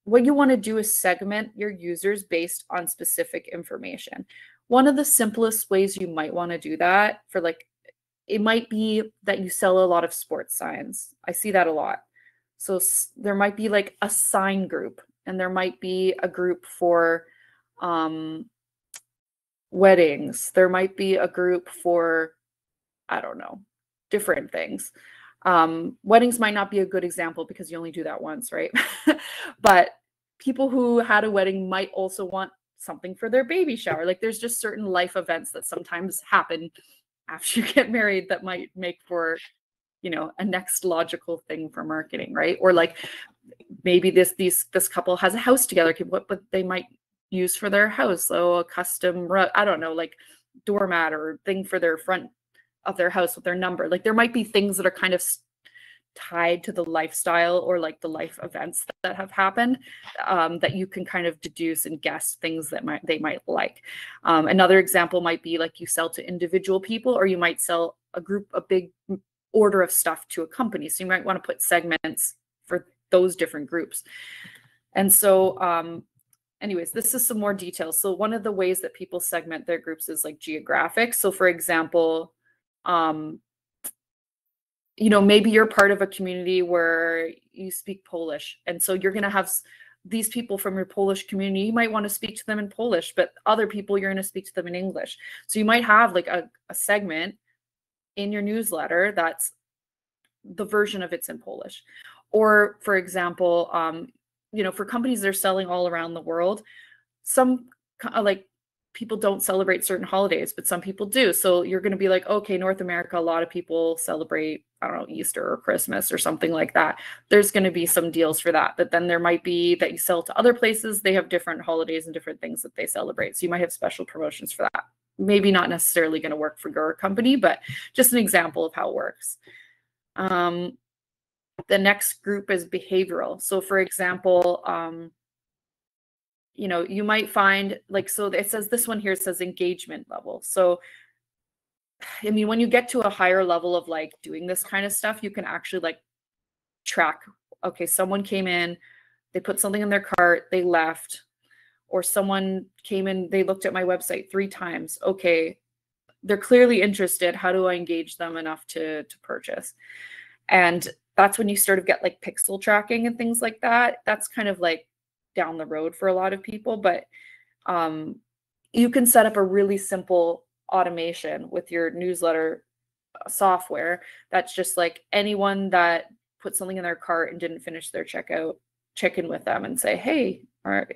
what you want to do is segment your users based on specific information. One of the simplest ways you might want to do that for like, it might be that you sell a lot of sports signs. I see that a lot. So there might be like a sign group, and there might be a group for weddings. There might be a group for, I don't know, different things. Weddings might not be a good example because you only do that once, right? But people who had a wedding might also want something for their baby shower. Like there's just certain life events that sometimes happen after you get married that might make for, a next logical thing for marketing, right? Or like maybe this couple has a house together, what they might use for their house. So a custom, I don't know, like doormat or thing for their front of their house with their number. Like there might be things that are kind of tied to the lifestyle or like the life events that have happened, that you can kind of deduce and guess things that they might like. Another example might be like you sell to individual people, or you might sell a big order of stuff to a company. So you might want to put segments for those different groups. And so anyways, this is some more details. So one of the ways that people segment their groups is like geographic. So for example, you know, maybe you're part of a community where you speak Polish. And so you're going to have these people from your Polish community. You might want to speak to them in Polish, but other people, you're going to speak to them in English. So you might have like a segment in your newsletter that's the version of it's in Polish. Or for example, you know, for companies that are selling all around the world, some like people don't celebrate certain holidays, but some people do. So you're going to be like, okay, North America, a lot of people celebrate, I don't know, Easter or Christmas or something like that. There's going to be some deals for that. But then there might be that you sell to other places. They have different holidays and different things that they celebrate. So you might have special promotions for that. Maybe not necessarily going to work for your company, but just an example of how it works. The next group is behavioral. So for example, you know, you might find like, so it says this one here says engagement level. So, I mean, when you get to a higher level of like doing this kind of stuff, you can actually like track, okay, someone came in, they put something in their cart, they left, or someone came in, they looked at my website 3 times. Okay, they're clearly interested. How do I engage them enough to purchase? And that's when you sort of get like pixel tracking and things like that. That's kind of like down the road for a lot of people, but you can set up a really simple automation with your newsletter software that's just like anyone that put something in their cart and didn't finish their checkout, check in with them and say, hey, or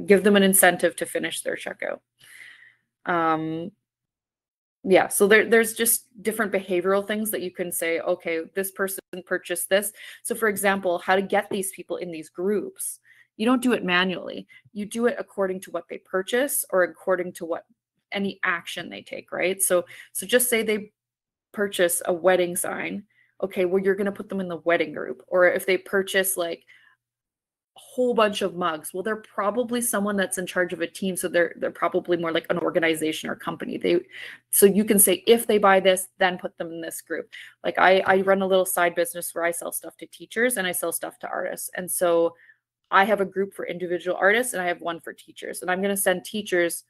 give them an incentive to finish their checkout. Yeah, so there's just different behavioral things that you can say, okay, this person purchased this. So for example, how to get these people in these groups. You don't do it manually. You do it according to what they purchase or according to what any action they take, right? So just say they purchase a wedding sign. Okay, well, you're going to put them in the wedding group. Or if they purchase like a whole bunch of mugs, well, they're probably someone that's in charge of a team. So they're probably more like an organization or company. So you can say, if they buy this, then put them in this group. Like I run a little side business where I sell stuff to teachers and I sell stuff to artists. And so I have a group for individual artists and I have one for teachers. And I'm going to send teachers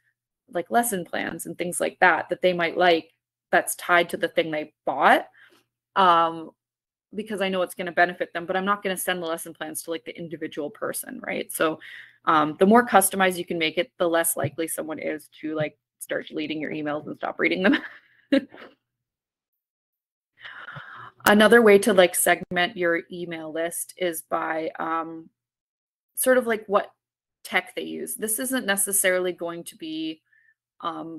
like lesson plans and things like that they might like, that's tied to the thing they bought, because I know it's going to benefit them, but I'm not going to send the lesson plans to like the individual person, right? So the more customized you can make it, the less likely someone is to like start deleting your emails and stop reading them. Another way to like segment your email list is by sort of like what tech they use. This isn't necessarily going to be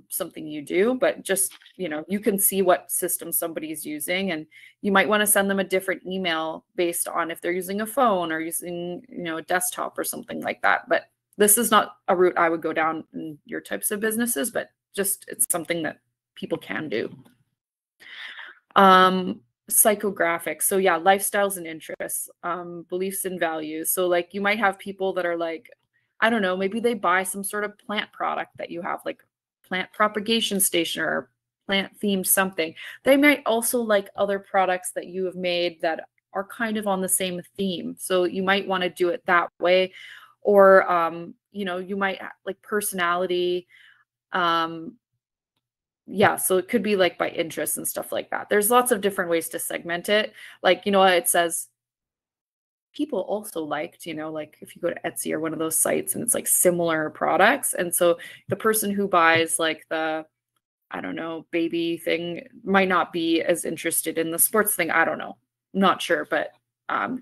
something you do, but just, you know, you can see what system somebody's using, and you might want to send them a different email based on if they're using a phone or using, you know, a desktop or something like that. But this is not a route I would go down in your types of businesses, but just it's something that people can do. Psychographics. So yeah, lifestyles and interests, beliefs and values. So like you might have people that are like, I don't know, maybe they buy some sort of plant product that you have, like plant propagation station or plant themed something. They might also like other products that you have made that are kind of on the same theme. So you might want to do it that way. Or, you know, you might like personality, yeah, so it could be like by interest and stuff like that. There's lots of different ways to segment it. Like, you know, it says people also liked, you know, like if you go to Etsy or one of those sites and it's like similar products. And so the person who buys like the, I don't know, baby thing might not be as interested in the sports thing. I don't know. I'm not sure, but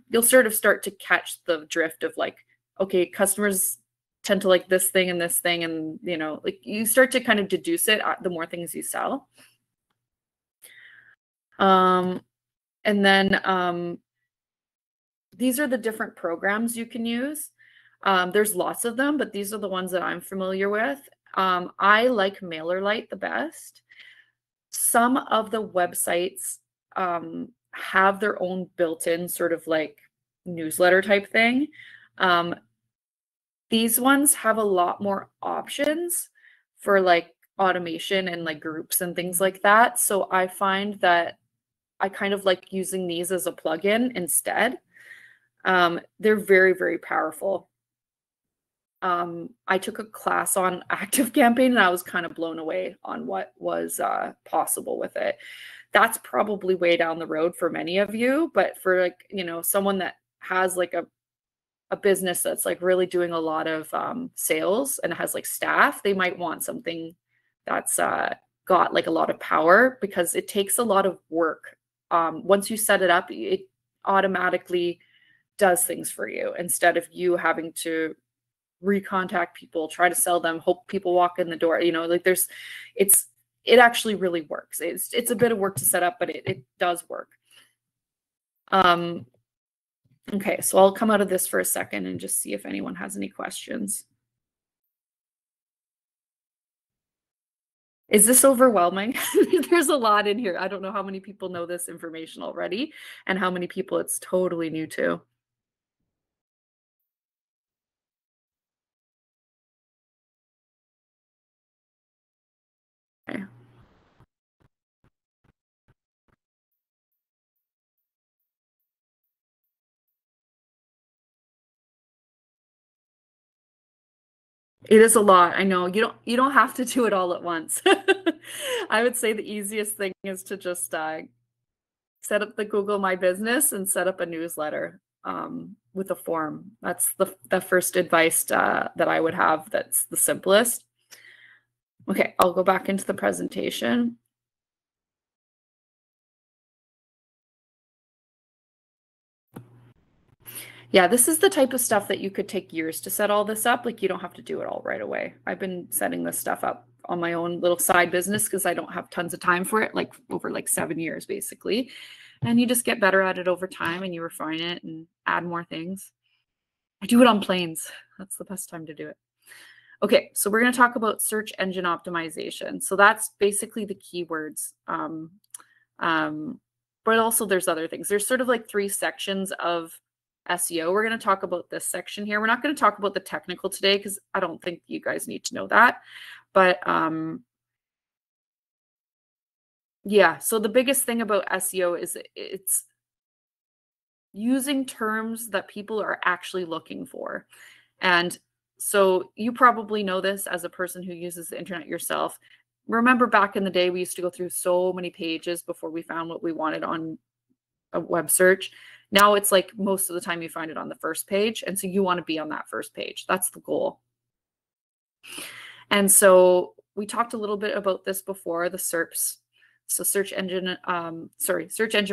you'll sort of start to catch the drift of like, okay, customers tend to like this thing, and you know, like you start to kind of deduce it the more things you sell. And then these are the different programs you can use. There's lots of them, but these are the ones that I'm familiar with. I like MailerLite the best. Some of the websites have their own built-in sort of like newsletter type thing. These ones have a lot more options for like automation and like groups and things like that. So I find that I kind of like using these as a plugin instead. They're very, very powerful. I took a class on ActiveCampaign and I was kind of blown away on what was possible with it. That's probably way down the road for many of you, but for like, you know, someone that has like a business that's like really doing a lot of sales and has like staff, they might want something that's got like a lot of power, because it takes a lot of work. Once you set it up, it automatically does things for you instead of you having to recontact people, try to sell them, hope people walk in the door. You know, like it actually really works. It's a bit of work to set up, but it does work. Okay, so I'll come out of this for a second and just see if anyone has any questions. Is this overwhelming? There's a lot in here. I don't know how many people know this information already and how many people it's totally new to. Okay. It is a lot. I know you don't have to do it all at once. I would say the easiest thing is to just set up the Google My Business and set up a newsletter with a form. That's the first advice that I would have. That's the simplest. Okay, I'll go back into the presentation. Yeah, this is the type of stuff that you could take years to set all this up. Like, you don't have to do it all right away. I've been setting this stuff up on my own little side business because I don't have tons of time for it, like over like 7 years basically. And you just get better at it over time and you refine it and add more things. I do it on planes. That's the best time to do it. Okay, so we're going to talk about search engine optimization. So that's basically the keywords. But also there's other things. There's sort of like 3 sections of SEO. We're going to talk about this section here. We're not going to talk about the technical today because I don't think you guys need to know that. But yeah, so the biggest thing about SEO is it's using terms that people are actually looking for. And so you probably know this as a person who uses the internet yourself. Remember back in the day, we used to go through so many pages before we found what we wanted on a web search. Now it's like most of the time you find it on the first page. And so you want to be on that first page. That's the goal. And so we talked a little bit about this before, the SERPs. So search engine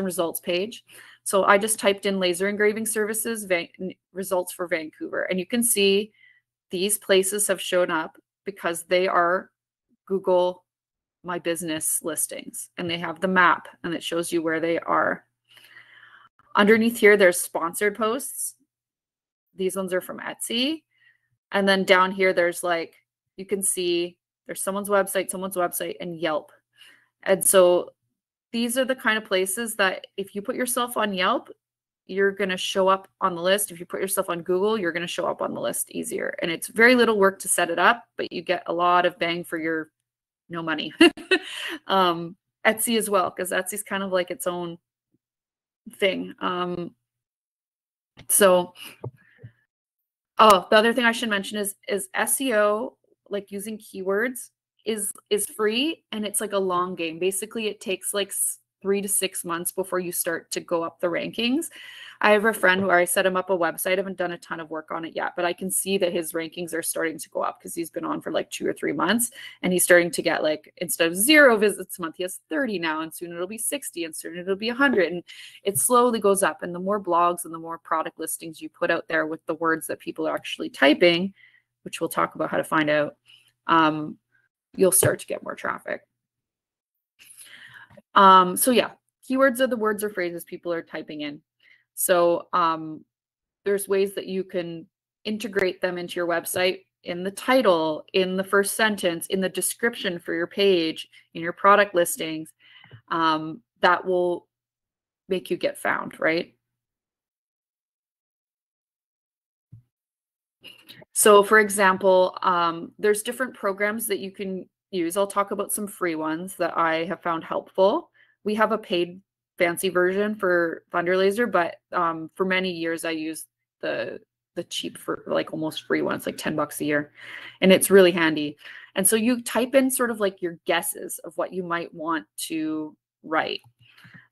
results page. So I just typed in laser engraving services results for Vancouver. And you can see these places have shown up because they are Google My Business listings. And they have the map and it shows you where they are. Underneath here, there's sponsored posts. These ones are from Etsy. And then down here, there's like, you can see there's someone's website, and Yelp. And so these are the kind of places that if you put yourself on Yelp, you're going to show up on the list. If you put yourself on Google, you're going to show up on the list easier. And it's very little work to set it up, but you get a lot of bang for your no money. Etsy as well, because Etsy's kind of like its own thing. So, the other thing I should mention is SEO, like using keywords, is free, and it's like a long game. Basically, it takes like 3 to 6 months before you start to go up the rankings. I have a friend where I set him up a website. I haven't done a ton of work on it yet, but I can see that his rankings are starting to go up because he's been on for like 2 or 3 months, and he's starting to get, like, instead of 0 visits a month, he has 30 now, and soon it'll be 60, and soon it'll be 100, and it slowly goes up. And the more blogs and the more product listings you put out there with the words that people are actually typing, which we'll talk about how to find out, you'll start to get more traffic. So yeah, keywords are the words or phrases people are typing in. So there's ways that you can integrate them into your website in the title, in the first sentence, in the description for your page, in your product listings, that will make you get found, right? So for example, there's different programs that you can use. I'll talk about some free ones that I have found helpful. We have a paid fancy version for Thunder Laser, but for many years I used the cheap for like almost free one. It's like $10 a year, and it's really handy. And so you type in sort of like your guesses of what you might want to write.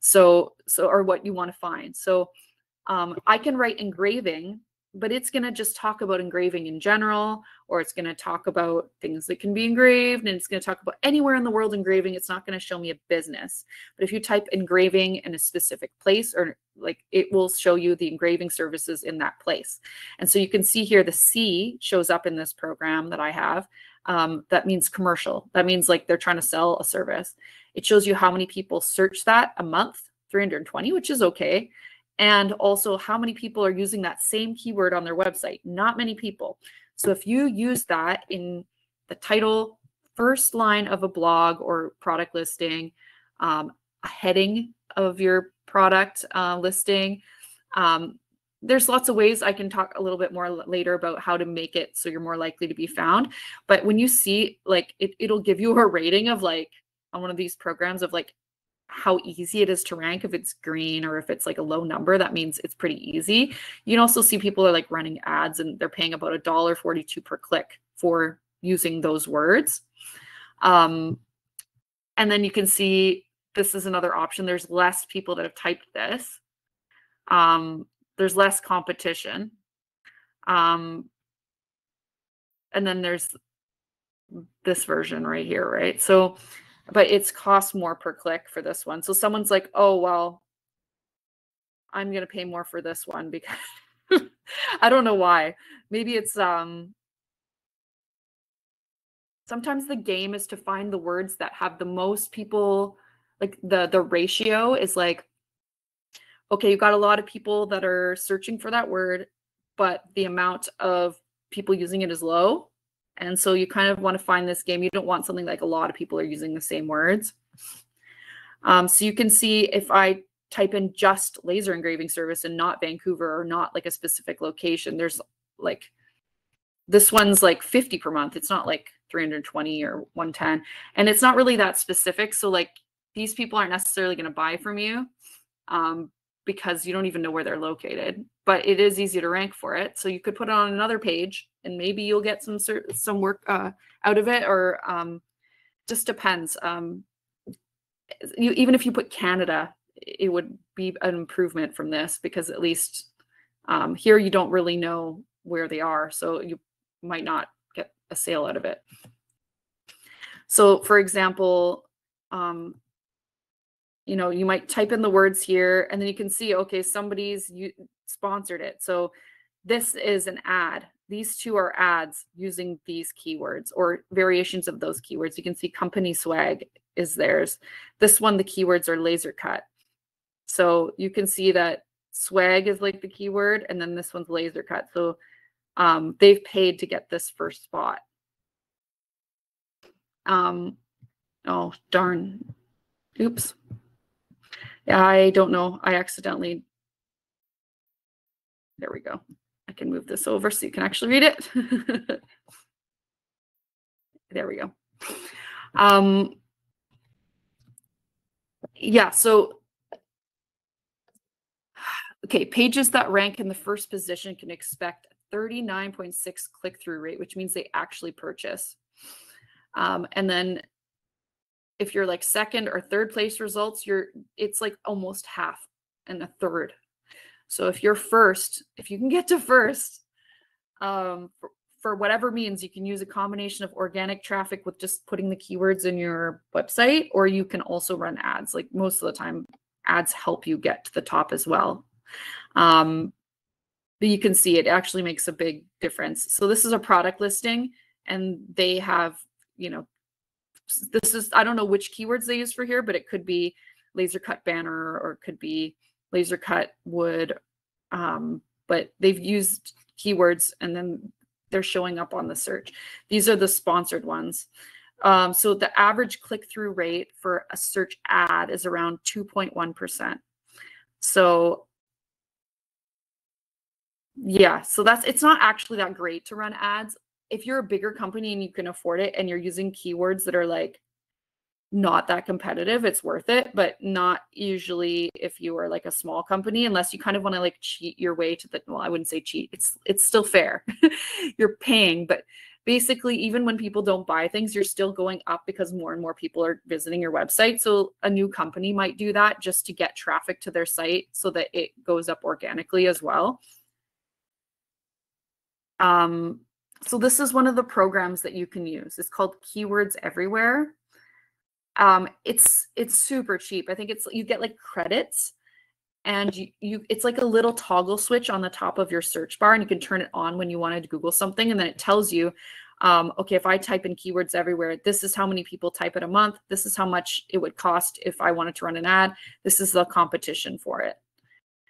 So or what you want to find. So I can write engraving, but it's going to just talk about engraving in general, or it's going to talk about things that can be engraved, and it's going to talk about anywhere in the world engraving. It's not going to show me a business. But if you type engraving in a specific place, or like, it will show you the engraving services in that place. And so you can see here the C shows up in this program that I have. That means commercial. That means like they're trying to sell a service. It shows you how many people search that a month, 320, which is okay. And also how many people are using that same keyword on their website. Not many people. So if you use that in the title, first line of a blog or product listing, a heading of your product listing, there's lots of ways. I can talk a little bit more later about how to make it so you're more likely to be found. But when you see, like, it'll give you a rating of like on one of these programs of like how easy it is to rank. If it's green or if it's like a low number, that means it's pretty easy. You can also see people are like running ads and they're paying about $1.42 per click for using those words. And then you can see this is another option. There's less people that have typed this. There's less competition. And then there's this version right here, right? So, but it's cost more per click for this one. So someone's like, oh, well, I'm going to pay more for this one because I don't know why. Maybe it's sometimes the game is to find the words that have the most people, like the ratio is like, okay, you've got a lot of people that are searching for that word, but the amount of people using it is low. And so you kind of want to find this game. You don't want something like a lot of people are using the same words. So you can see if I type in just laser engraving service and not Vancouver or not like a specific location, there's like, this one's like 50 per month. It's not like 320 or 110. And it's not really that specific. So like these people aren't necessarily going to buy from you because you don't even know where they're located, but it is easy to rank for it. So you could put it on another page and maybe you'll get some work out of it, or just depends. Even if you put Canada, it would be an improvement from this, because at least here you don't really know where they are. So you might not get a sale out of it. So for example, you know, you might type in the words here and then you can see, okay, somebody's sponsored it. So this is an ad. These two are ads using these keywords or variations of those keywords. You can see company swag is theirs. This one, the keywords are laser cut. So you can see that swag is like the keyword, and then this one's laser cut. So they've paid to get this first spot. Oh, darn. Oops. I don't know. I accidentally. There we go. I can move this over so you can actually read it. There we go. Yeah, so okay, pages that rank in the first position can expect 39.6 click-through rate, which means they actually purchase. And then if you're like second or third place results, it's like almost half and a third. So if you're first, if you can get to first, for whatever means, you can use a combination of organic traffic with just putting the keywords in your website, or you can also run ads. Like most of the time, ads help you get to the top as well. But you can see it actually makes a big difference. So this is a product listing, and they have, you know, this is, I don't know which keywords they use for here, but it could be laser cut banner, or it could be laser cut wood, but they've used keywords and then they're showing up on the search. These are the sponsored ones. So the average click-through rate for a search ad is around 2.1%. So yeah, so it's not actually that great to run ads. If you're a bigger company and you can afford it and you're using keywords that are like not that competitive, it's worth it, but not usually if you are like a small company, unless you kind of want to like cheat your way to the, well, I wouldn't say cheat. It's still fair. You're paying, but basically even when people don't buy things, you're still going up because more and more people are visiting your website. So a new company might do that just to get traffic to their site so that it goes up organically as well. So this is one of the programs that you can use. It's called Keywords Everywhere. It's super cheap. I think you get like credits, and it's like a little toggle switch on the top of your search bar, and you can turn it on when you wanted to Google something, and then it tells you, okay, if I type in Keywords Everywhere, this is how many people type it a month. This is how much it would cost if I wanted to run an ad. This is the competition for it.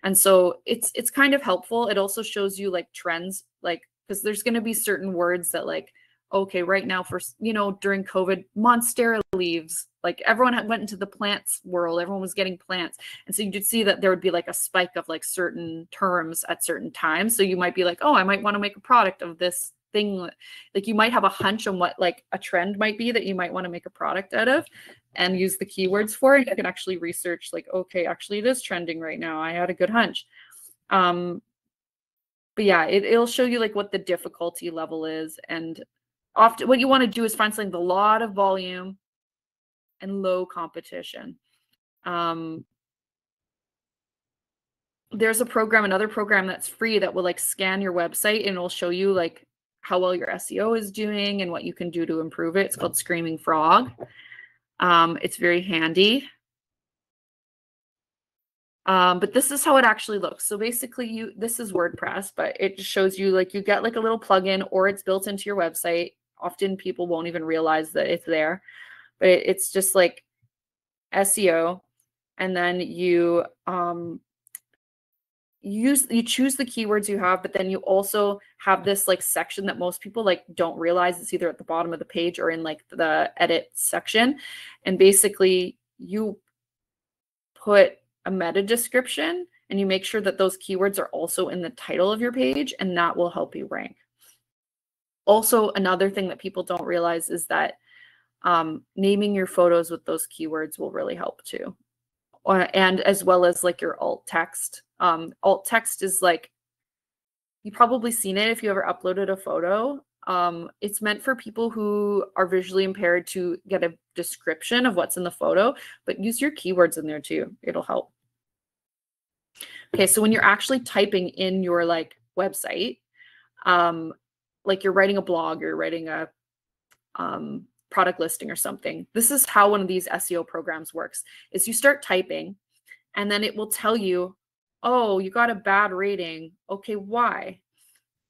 And so it's kind of helpful. It also shows you like trends, like, because there's going to be certain words that like, okay, right now for, during COVID, Monstera leaves, like everyone went into the plants world. Everyone was getting plants. And so you did see that there would be like a spike of like certain terms at certain times. So you might be like, oh, I might want to make a product of this thing. Like you might have a hunch on what like a trend might be that you might want to make a product out of and use the keywords for it. You can actually research like, okay, actually it is trending right now. I had a good hunch. But yeah, it'll show you like what the difficulty level is. And often what you want to do is find something with a lot of volume and low competition. There's another program that's free that will like scan your website and it'll show you like how well your SEO is doing and what you can do to improve it. It's called Screaming Frog. It's very handy. But this is how it actually looks. So basically this is WordPress, but it just shows you like you get like a little plugin or it's built into your website. Often people won't even realize that it's there, but it's just like SEO. And then you choose the keywords you have, but then you also have this like section that most people like don't realize. It's either at the bottom of the page or in like the edit section. And basically you put a meta description and you make sure that those keywords are also in the title of your page, and that will help you rank. Also, another thing that people don't realize is that naming your photos with those keywords will really help too. And as well as like your alt text. Alt text is like, you've probably seen it if you ever uploaded a photo. It's meant for people who are visually impaired to get a description of what's in the photo, but use your keywords in there too. It'll help. Okay, so when you're actually typing in your like website, like you're writing a blog, or you're writing a product listing or something, this is how one of these SEO programs works. Is you start typing and then it will tell you, oh, you got a bad rating. Okay, why?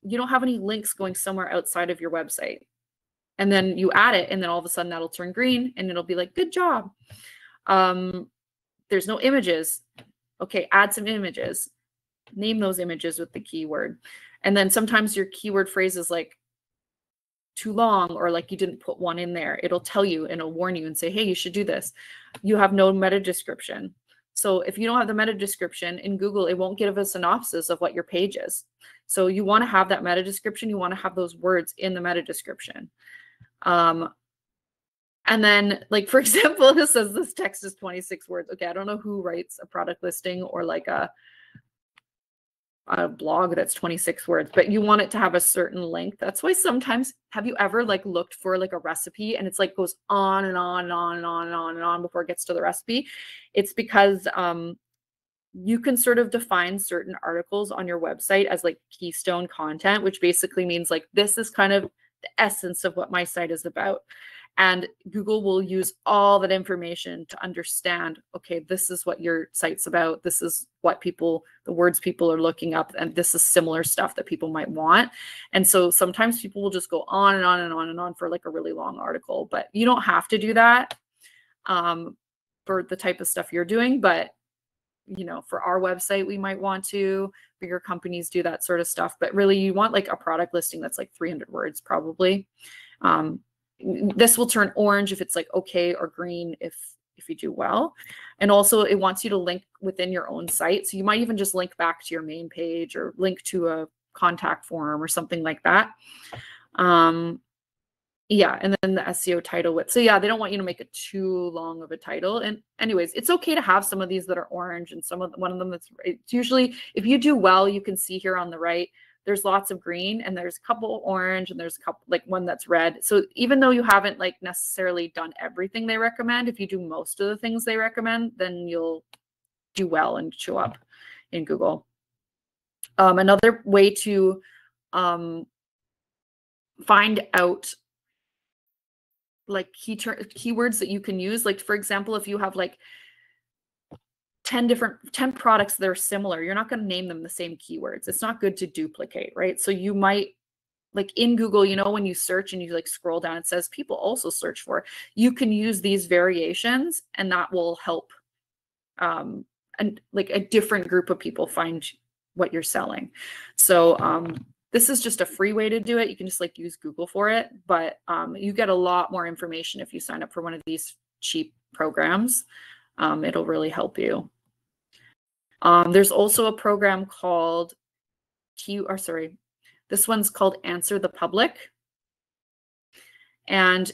You don't have any links going somewhere outside of your website. And then you add it, and then all of a sudden that'll turn green and it'll be like, good job. There's no images. Okay, add some images. Name those images with the keyword. And then sometimes your keyword phrase is like too long, or like you didn't put one in there. It'll tell you and it'll warn you and say, hey, you should do this. You have no meta description. So if you don't have the meta description in Google, it won't give a synopsis of what your page is. So you want to have that meta description. You want to have those words in the meta description. And then, like, for example, this says this text is 26 words. Okay, I don't know who writes a product listing or like a blog that's 26 words, but you want it to have a certain length. That's why sometimes, have you ever like looked for like a recipe and it's like goes on and on and on and on and on and on before it gets to the recipe? It's because you can sort of define certain articles on your website as like keystone content, which basically means like, this is kind of the essence of what my site is about. And Google will use all that information to understand, okay, this is what your site's about. This is what the words people are looking up, and this is similar stuff that people might want. And so sometimes people will just go on and on and on and on for like a really long article, but you don't have to do that for the type of stuff you're doing. But you know, for our website, we might want to, bigger companies do that sort of stuff, but really you want like a product listing that's like 300 words probably. This will turn orange if it's like okay, or green if you do well. And also it wants you to link within your own site. So you might even just link back to your main page or link to a contact form or something like that. Yeah, and then the SEO title width. So yeah, they don't want you to make it too long of a title. And anyways, it's okay to have some of these that are orange and one of them that's, it's usually, if you do well, you can see here on the right, there's lots of green and there's a couple orange and there's a couple, like one that's red. So even though you haven't like necessarily done everything they recommend, if you do most of the things they recommend, then you'll do well and show up in Google. Another way to find out like keywords that you can use, like for example, if you have like 10 products that are similar, you're not going to name them the same keywords. It's not good to duplicate, right? So you might, like in Google, you know, when you search and you like scroll down, it says people also search for, you can use these variations and that will help and like a different group of people find what you're selling. So this is just a free way to do it. You can just like use Google for it, but you get a lot more information if you sign up for one of these cheap programs. It'll really help you. There's also a program called this one's called Answer the Public. And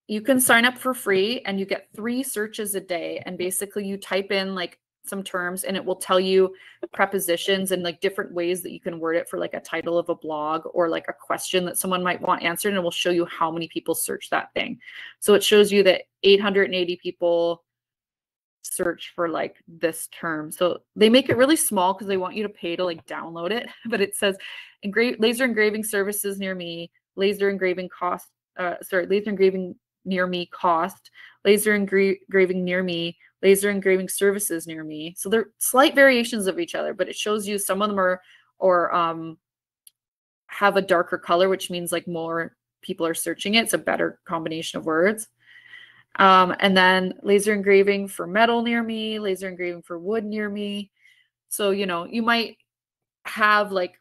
you can sign up for free and you get 3 searches a day. And basically you type in like some terms and it will tell you prepositions and like different ways that you can word it for like a title of a blog or like a question that someone might want answered, and it will show you how many people search that thing. So it shows you that 880 people search for like this term. So they make it really small because they want you to pay to like download it, but it says laser engraving services near me, laser engraving laser engraving near me cost, laser engraving near me, laser engraving services near me. So they're slight variations of each other, but it shows you some of them are have a darker color, which means like more people are searching it. It's a better combination of words. And then laser engraving for metal near me, laser engraving for wood near me. So, you know, you might have like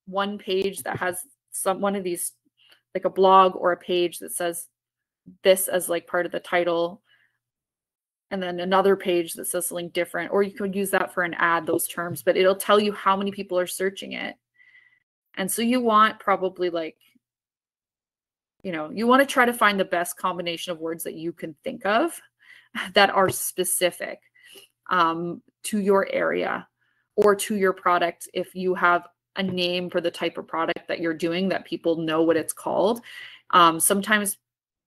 one page that has one of these, like a blog or a page that says this as like part of the title, and then another page that says something different, or you could use that for an ad, those terms, but it'll tell you how many people are searching it. And so you want probably like, you know, you want to try to find the best combination of words that you can think of that are specific to your area or to your product. If you have a name for the type of product that you're doing that people know what it's called. Sometimes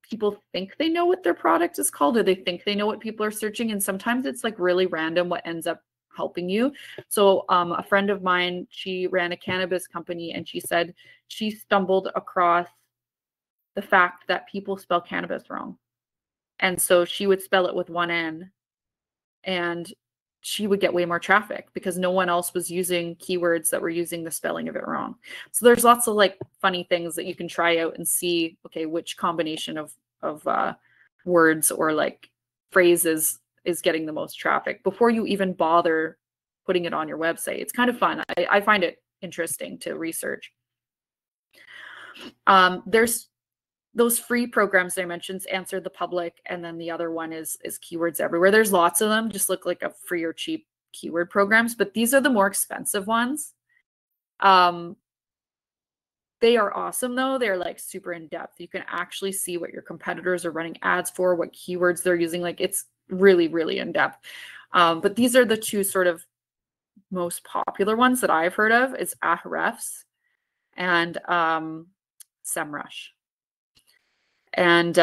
people think they know what their product is called, or they think they know what people are searching. And sometimes it's like really random what ends up helping you. So a friend of mine, she ran a cannabis company, and she said she stumbled across the fact that people spell cannabis wrong. And so she would spell it with one N, and she would get way more traffic because no one else was using keywords that were using the spelling of it wrong. So there's lots of like funny things that you can try out and see, okay, which combination of words or like phrases is getting the most traffic before you even bother putting it on your website. It's kind of fun. I find it interesting to research. There's those free programs that I mentioned, Answer the Public, and then the other one is Keywords Everywhere. There's lots of them, just look like a free or cheap keyword programs, but these are the more expensive ones. They are awesome though. They're like super in depth. You can actually see what your competitors are running ads for, what keywords they're using. Like it's really, really in depth. But these are the two sort of most popular ones that I've heard of is Ahrefs and SEMrush. And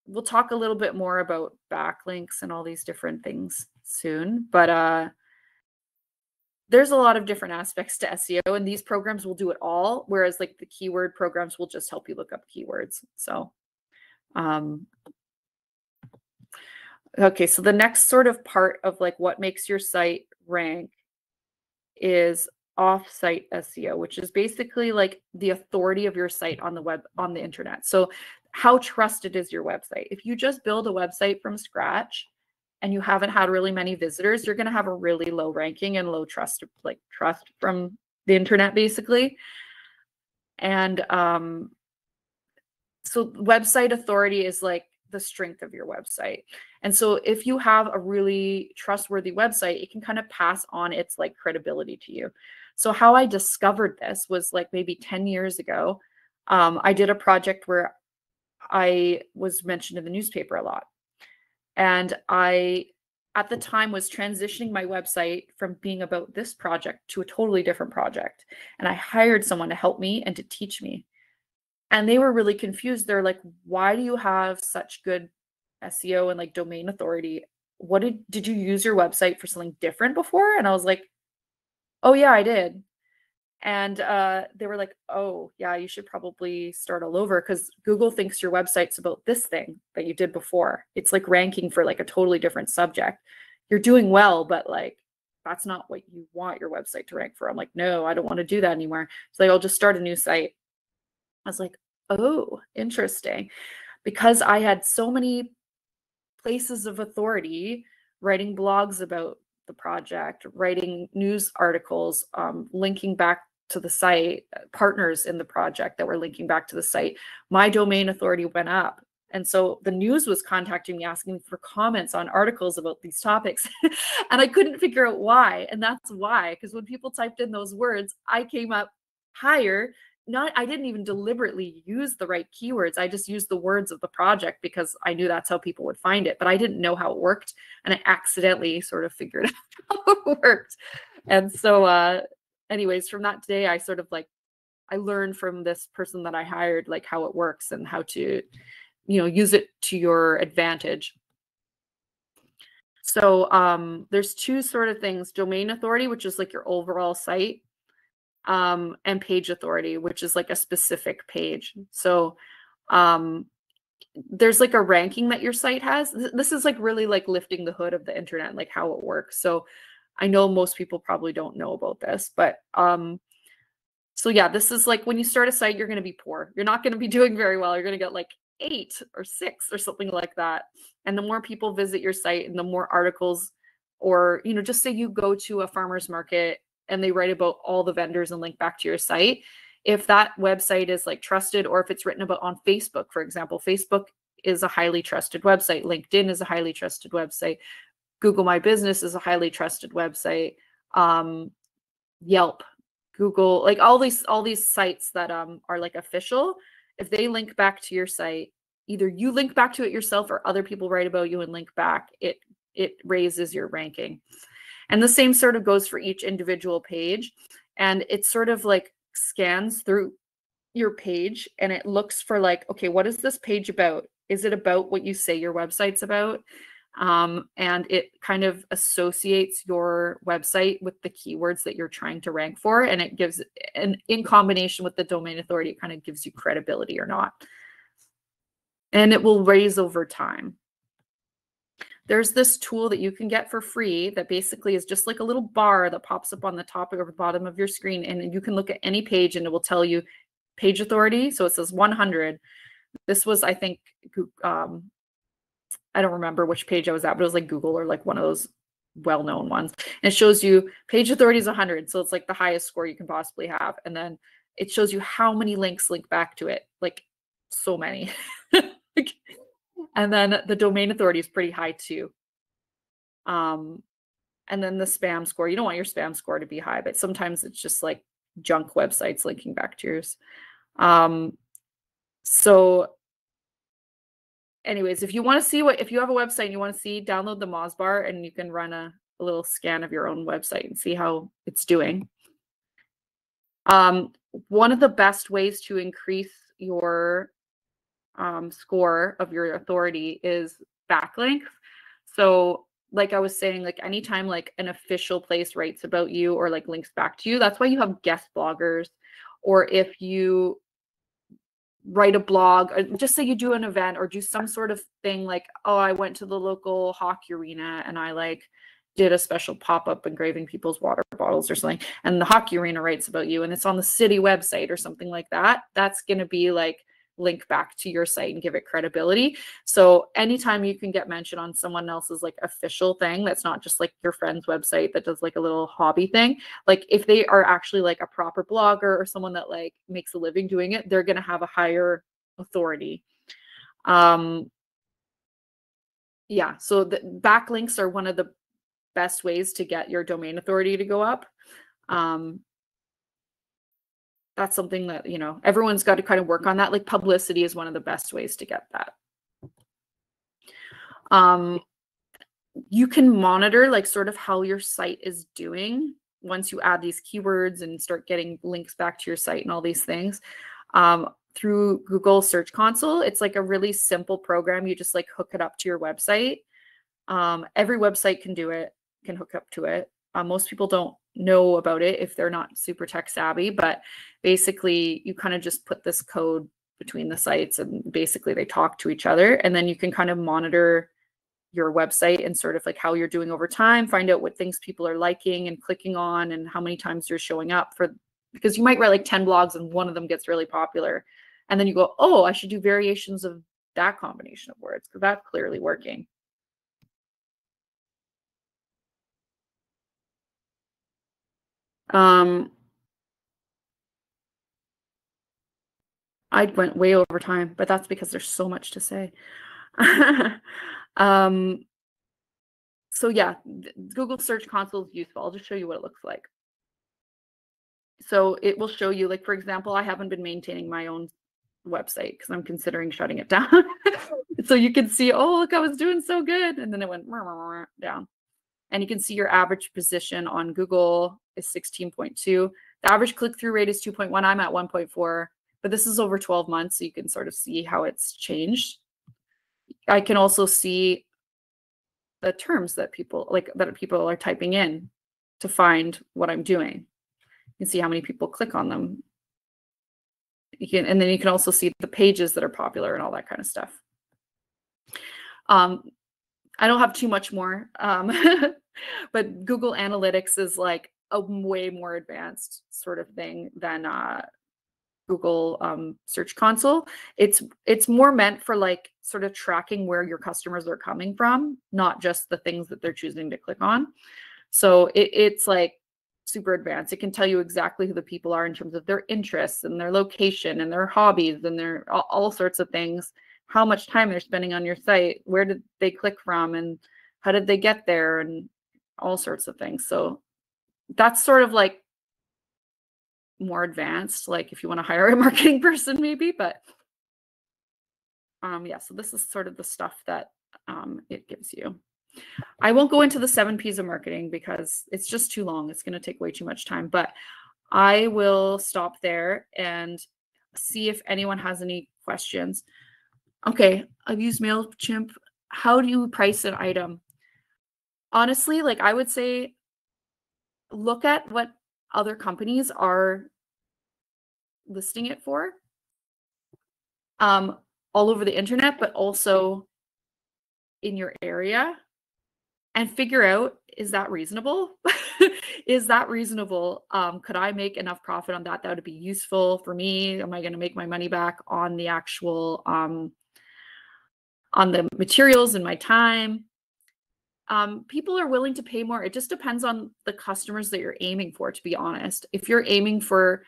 we'll talk a little bit more about backlinks and all these different things soon, but there's a lot of different aspects to SEO, and these programs will do it all, whereas like the keyword programs will just help you look up keywords. So okay, so the next sort of part of like what makes your site rank is off-site SEO, which is basically like the authority of your site on the web, on the internet. So how trusted is your website? If you just build a website from scratch and you haven't had really many visitors, you're going to have a really low ranking and low trust, like trust from the internet basically. And so website authority is like the strength of your website. And so if you have a really trustworthy website, it can kind of pass on its like credibility to you. So how I discovered this was like maybe 10 years ago. I did a project where I was mentioned in the newspaper a lot. And I, at the time, was transitioning my website from being about this project to a totally different project. And I hired someone to help me and to teach me. And they were really confused. They're like, why do you have such good SEO and like domain authority? What did you use your website for something different before? And I was like, oh yeah, I did. And they were like, oh yeah, you should probably start all over because Google thinks your website's about this thing that you did before. It's like ranking for like a totally different subject. You're doing well, but like that's not what you want your website to rank for. I'm like, no, I don't want to do that anymore. So like, I'll just start a new site. I was like, oh, interesting. Because I had so many places of authority writing blogs about the project, writing news articles, linking back to the site, partners in the project that were linking back to the site, my domain authority went up. And so the news was contacting me, asking me for comments on articles about these topics. And I couldn't figure out why. And that's why, because when people typed in those words, I came up higher. I didn't even deliberately use the right keywords. I just used the words of the project because I knew that's how people would find it, but I didn't know how it worked. And I accidentally sort of figured out how it worked. And so, anyways, from that day, I sort of like, I learned from this person that I hired, like how it works and how to, use it to your advantage. So there's two sort of things: domain authority, which is like your overall site, and page authority, which is like a specific page. So there's like a ranking that your site has. This is like really like lifting the hood of the internet, like how it works. So I know most people probably don't know about this, but so yeah, this is like when you start a site, you're going to be poor. You're not going to be doing very well. You're going to get like 8 or 6 or something like that. And the more people visit your site and the more articles, or, just say you go to a farmer's market and they write about all the vendors and link back to your site. If that website is like trusted, or if it's written about on Facebook, for example, Facebook is a highly trusted website. LinkedIn is a highly trusted website. Google My Business is a highly trusted website. Yelp, Google, like all these sites that are like official. If they link back to your site, either you link back to it yourself or other people write about you and link back, it raises your ranking. And the same sort of goes for each individual page. And it sort of like scans through your page and it looks for like, okay, what is this page about? Is it about what you say your website's about? And it kind of associates your website with the keywords that you're trying to rank for. And it gives, and in combination with the domain authority, it kind of gives you credibility or not. And it will raise over time. There's this tool that you can get for free that basically is just like a little bar that pops up on the top or the bottom of your screen. And you can look at any page and it will tell you page authority. So it says 100. This was, I think, I don't remember which page I was at, but it was like Google or like one of those well-known ones. And it shows you page authority is 100. So it's like the highest score you can possibly have. And then it shows you how many links link back to it. Like so many. And then the domain authority is pretty high too. And then the spam score, you don't want your spam score to be high, but sometimes it's just like junk websites linking back to yours. So anyways, if you want to see if you have a website and you want to see, download the Mozbar and you can run a little scan of your own website and see how it's doing. One of the best ways to increase your score of your authority is backlinks. So like I was saying, like anytime like an official place writes about you or like links back to you, that's why you have guest bloggers. Or if you write a blog, or just say you do an event or do some sort of thing like, oh, I went to the local hockey arena and I like did a special pop-up engraving people's water bottles or something, and the hockey arena writes about you and it's on the city website or something like that, that's going to be like link back to your site and give it credibility. So anytime you can get mentioned on someone else's like official thing, that's not just like your friend's website that does like a little hobby thing. Like if they are actually like a proper blogger or someone that like makes a living doing it, they're going to have a higher authority. Yeah, so the backlinks are one of the best ways to get your domain authority to go up. That's something that, you know, everyone's got to kind of work on that. Like publicity is one of the best ways to get that. You can monitor like sort of how your site is doing once you add these keywords and start getting links back to your site and all these things. Through Google Search Console, it's like a really simple program. You just like hook it up to your website. Every website can do it, can hook up to it. Most people don't know about it if they're not super tech savvy, but basically you kind of just put this code between the sites and basically they talk to each other, and then you can kind of monitor your website and sort of like how you're doing over time, find out what things people are liking and clicking on and how many times you're showing up for, because you might write like 10 blogs and one of them gets really popular. And then you go, oh, I should do variations of that combination of words because that's clearly working. I went way over time, but that's because there's so much to say. So yeah, Google Search Console is useful. I'll just show you what it looks like. So it will show you, like, for example, I haven't been maintaining my own website because I'm considering shutting it down. So you can see, oh, look, I was doing so good. And then it went down. And you can see your average position on Google is 16.2. The average click-through rate is 2.1. I'm at 1.4, but this is over 12 months. So you can sort of see how it's changed. I can also see the terms that people are typing in to find what I'm doing. You can see how many people click on them. And then you can also see the pages that are popular and all that kind of stuff. I don't have too much more, but Google Analytics is like a way more advanced sort of thing than Google Search Console. It's more meant for like sort of tracking where your customers are coming from, not just the things that they're choosing to click on. So it's like super advanced. It can tell you exactly who the people are in terms of their interests and their location and their hobbies and their all sorts of things, how much time they're spending on your site, where did they click from, and how did they get there, and all sorts of things. So that's sort of like more advanced, like if you want to hire a marketing person maybe, but yeah, so this is sort of the stuff that it gives you. I won't go into the 7 P's of marketing because it's just too long. It's going to take way too much time, but I will stop there and see if anyone has any questions. Okay, I've used MailChimp. How do you price an item? Honestly, like I would say, look at what other companies are listing it for all over the internet, but also in your area, and figure out, is that reasonable? Is that reasonable? Could I make enough profit on that? That would be useful for me. Am I going to make my money back on the actual, on the materials and my time? People are willing to pay more. It just depends on the customers that you're aiming for, to be honest. If you're aiming for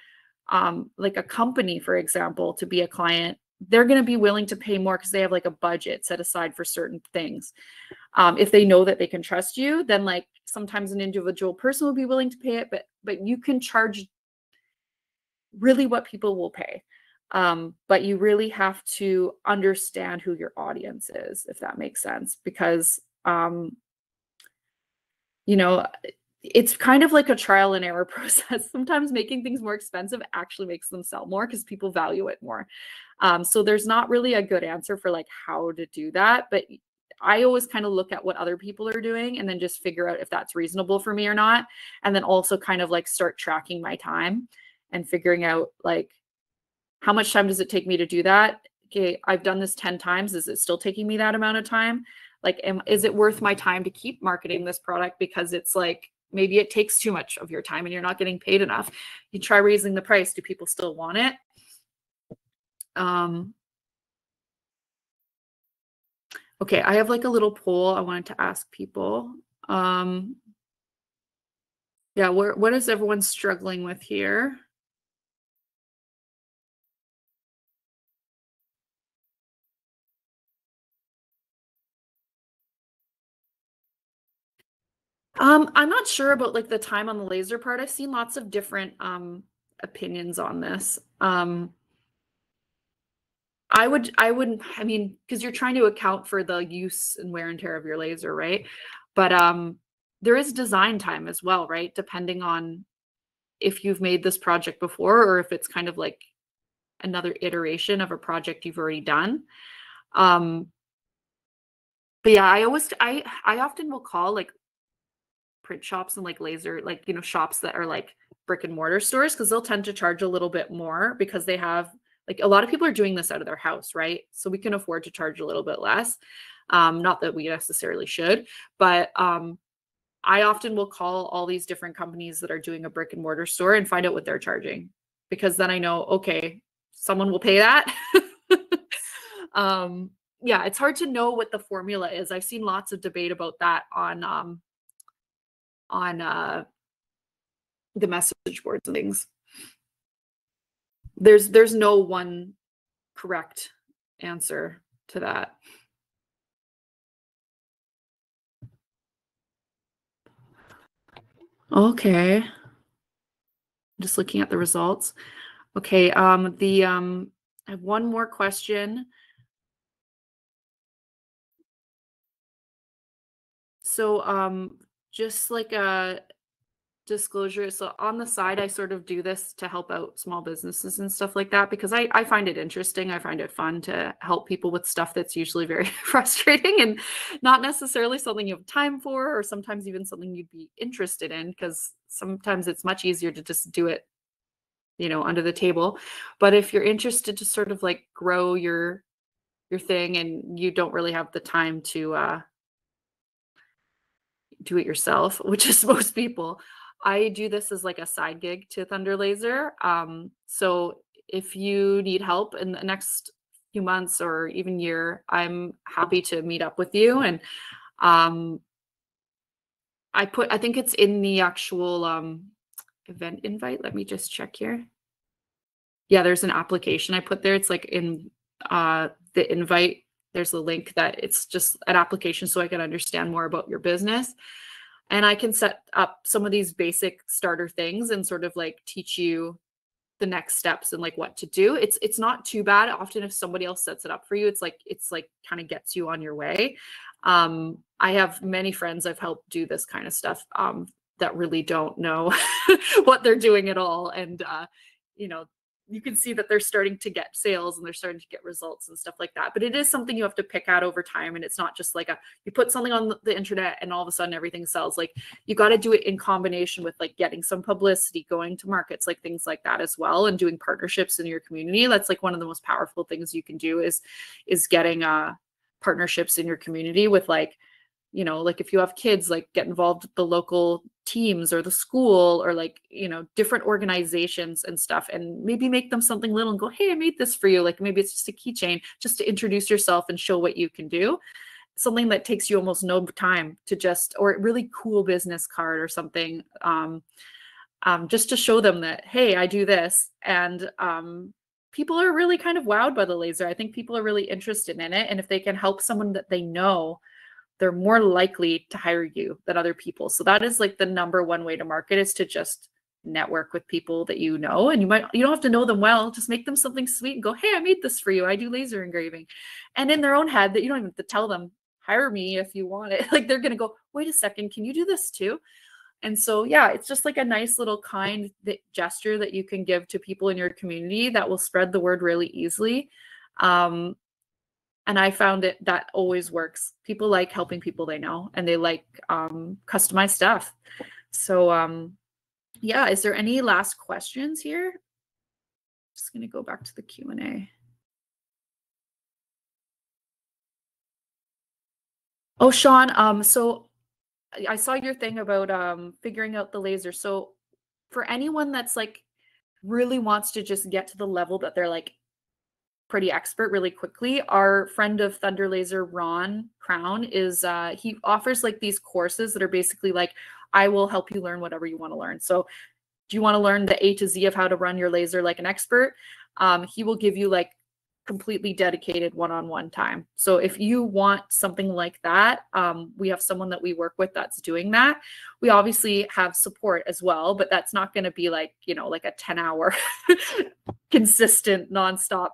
like a company, for example, to be a client, they're going to be willing to pay more because they have like a budget set aside for certain things. If they know that they can trust you, then like sometimes an individual person will be willing to pay it, but you can charge really what people will pay. But you really have to understand who your audience is, if that makes sense, because you know, it's kind of like a trial and error process. Sometimes making things more expensive actually makes them sell more because people value it more. So there's not really a good answer for like how to do that, but I always kind of look at what other people are doing and then just figure out if that's reasonable for me or not. And then also kind of like start tracking my time and figuring out like, how much time does it take me to do that? Okay, I've done this 10 times. Is it still taking me that amount of time? Like, is it worth my time to keep marketing this product? Because it's like, maybe it takes too much of your time and you're not getting paid enough. You try raising the price. Do people still want it? Okay, I have like a little poll I wanted to ask people. Um, yeah, what is everyone struggling with here? I'm not sure about like the time on the laser part. I've seen lots of different opinions on this. I mean, because you're trying to account for the use and wear and tear of your laser, right? But there is design time as well, right? Depending on if you've made this project before or if it's kind of like another iteration of a project you've already done. Um, but yeah, I often will call like print shops and like laser, like, you know, shops that are like brick and mortar stores because they'll tend to charge a little bit more because they have like a lot of people are doing this out of their house, right? So we can afford to charge a little bit less. Not that we necessarily should, but I often will call all these different companies that are doing a brick and mortar store and find out what they're charging because then I know, okay, someone will pay that. um, yeah, it's hard to know what the formula is. I've seen lots of debate about that on the message boards and things. There's no one correct answer to that. Okay. Just looking at the results. Okay, I have one more question. So just like a disclosure, so on the side I sort of do this to help out small businesses and stuff like that because I find it interesting. I find it fun to help people with stuff that's usually very frustrating and not necessarily something you have time for or sometimes even something you'd be interested in because sometimes it's much easier to just do it, you know, under the table. But if you're interested to sort of like grow your thing and you don't really have the time to do it yourself, which is most people. I do this as like a side gig to Thunder Laser. So if you need help in the next few months or even year, I'm happy to meet up with you. And um, I think it's in the actual event invite. Let me just check here. Yeah, there's an application I put there. It's like in the invite. There's a link that it's just an application so I can understand more about your business. And I can set up some of these basic starter things and sort of like teach you the next steps and like what to do. It's not too bad. Often if somebody else sets it up for you, it's like kind of gets you on your way. I have many friends I've helped do this kind of stuff that really don't know what they're doing at all. And you know, you can see that they're starting to get sales and they're starting to get results and stuff like that. But it is something you have to pick out over time. And it's not just like you put something on the internet and all of a sudden everything sells. Like you got to do it in combination with like getting some publicity, going to markets, like things like that as well. And doing partnerships in your community. That's like one of the most powerful things you can do is getting partnerships in your community with like, you know, like if you have kids, like get involved with the local teams or the school or like, you know, different organizations and stuff and maybe make them something little and go, hey, I made this for you. Like maybe it's just a keychain just to introduce yourself and show what you can do. Something that takes you almost no time to just, or a really cool business card or something, just to show them that, hey, I do this. And people are really kind of wowed by the laser. I think people are really interested in it. And if they can help someone that they know, they're more likely to hire you than other people. So that is like the number one way to market is to just network with people that you know. And you don't have to know them well, just make them something sweet and go, hey, I made this for you. I do laser engraving. And in their own head that you don't even have to tell them, hire me if you want it. Like they're going to go, wait a second, can you do this too? And so, yeah, it's just like a nice little kind gesture that you can give to people in your community that will spread the word really easily. And I found it that always works. People like helping people they know and they like customized stuff. So yeah, is there any last questions here? Just gonna go back to the Q&A. Oh, Sean, so I saw your thing about figuring out the laser. So for anyone that's like really wants to just get to the level that they're like pretty expert really quickly. Our friend of Thunder Laser, Ron Crown, is he offers like these courses that are basically like, I will help you learn whatever you want to learn. So do you want to learn the A to Z of how to run your laser like an expert? He will give you like completely dedicated one-on-one time. So if you want something like that, we have someone that we work with that's doing that. We obviously have support as well, but that's not going to be like, you know, like a 10-hour consistent nonstop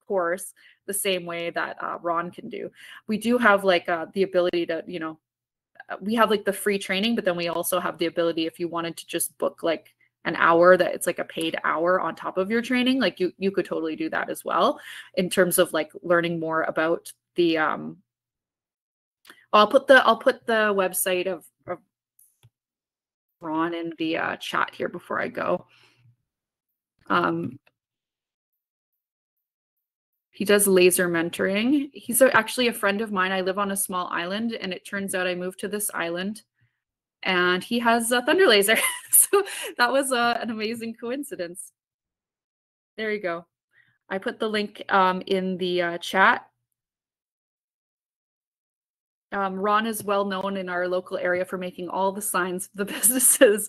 course the same way that Ron can do. We do have like the ability to, you know, we have like the free training, but then we also have the ability, if you wanted to just book like an hour, that it's like a paid hour on top of your training, like you could totally do that as well in terms of like learning more about the I'll put the website of Ron in the chat here before I go. He does laser mentoring. He's actually a friend of mine. I live on a small island, and it turns out I moved to this island and he has a thunder laser. So that was an amazing coincidence. There you go. I put the link in the chat. Ron is well known in our local area for making all the signs of the businesses.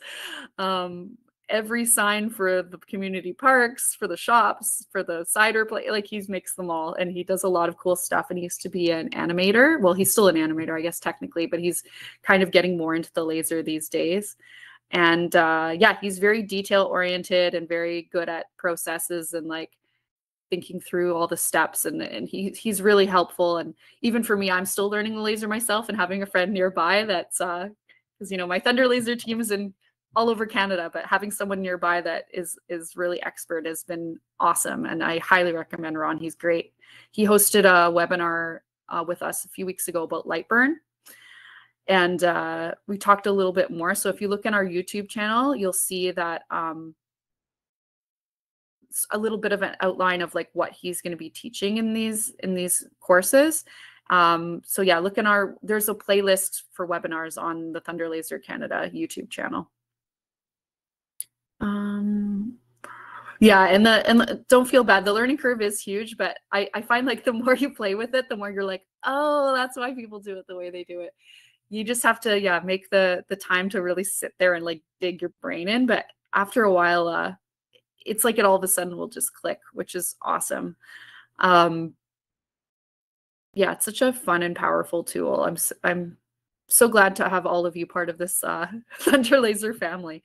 Every sign for the community parks, for the shops, for the cider place, like he makes them all, and he does a lot of cool stuff. And he used to be an animator. Well, he's still an animator, I guess, technically, but he's kind of getting more into the laser these days. And yeah, he's very detail oriented and very good at processes and like thinking through all the steps, and he's really helpful. And even for me, I'm still learning the laser myself, and having a friend nearby that's because you know, my Thunder Laser team is in all over Canada, but having someone nearby that is really expert has been awesome. And I highly recommend Ron. He's great. He hosted a webinar with us a few weeks ago about light burn. And we talked a little bit more. So if you look in our YouTube channel, you'll see that a little bit of an outline of like what he's going to be teaching in these courses. So yeah, look in there's a playlist for webinars on the Thunder Laser Canada YouTube channel. Yeah, and don't feel bad. The learning curve is huge, but I find like the more you play with it, the more you're like, oh, that's why people do it the way they do it. You just have to, yeah, make the time to really sit there and like dig your brain in. But after a while, it's like it all of a sudden will just click, which is awesome. Yeah, it's such a fun and powerful tool. I'm so glad to have all of you part of this Thunder Laser family.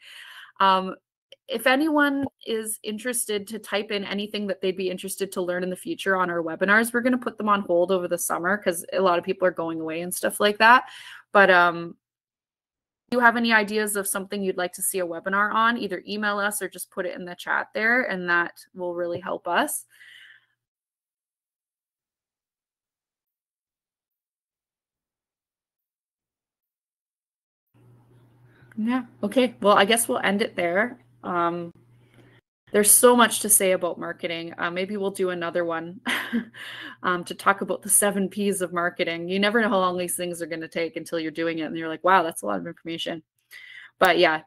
If anyone is interested to type in anything that they'd be interested to learn in the future on our webinars, we're going to put them on hold over the summer because a lot of people are going away and stuff like that. But if you have any ideas of something you'd like to see a webinar on, either email us or just put it in the chat there, and that will really help us. Yeah, okay. Well, I guess we'll end it there. There's so much to say about marketing. Maybe we'll do another one to talk about the 7 Ps of marketing. You never know how long these things are going to take until you're doing it and you're like, wow, that's a lot of information. But yeah,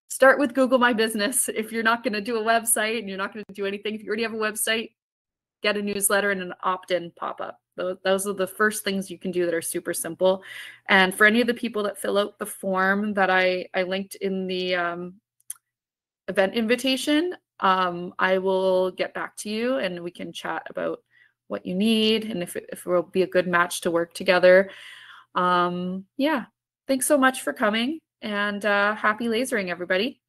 start with Google My Business. If you're not going to do a website and you're not going to do anything, if you already have a website, get a newsletter and an opt-in pop-up. Those are the first things you can do that are super simple. And for any of the people that fill out the form that I linked in the event invitation, I will get back to you and we can chat about what you need and if it will be a good match to work together. Yeah, thanks so much for coming, and happy lasering, everybody.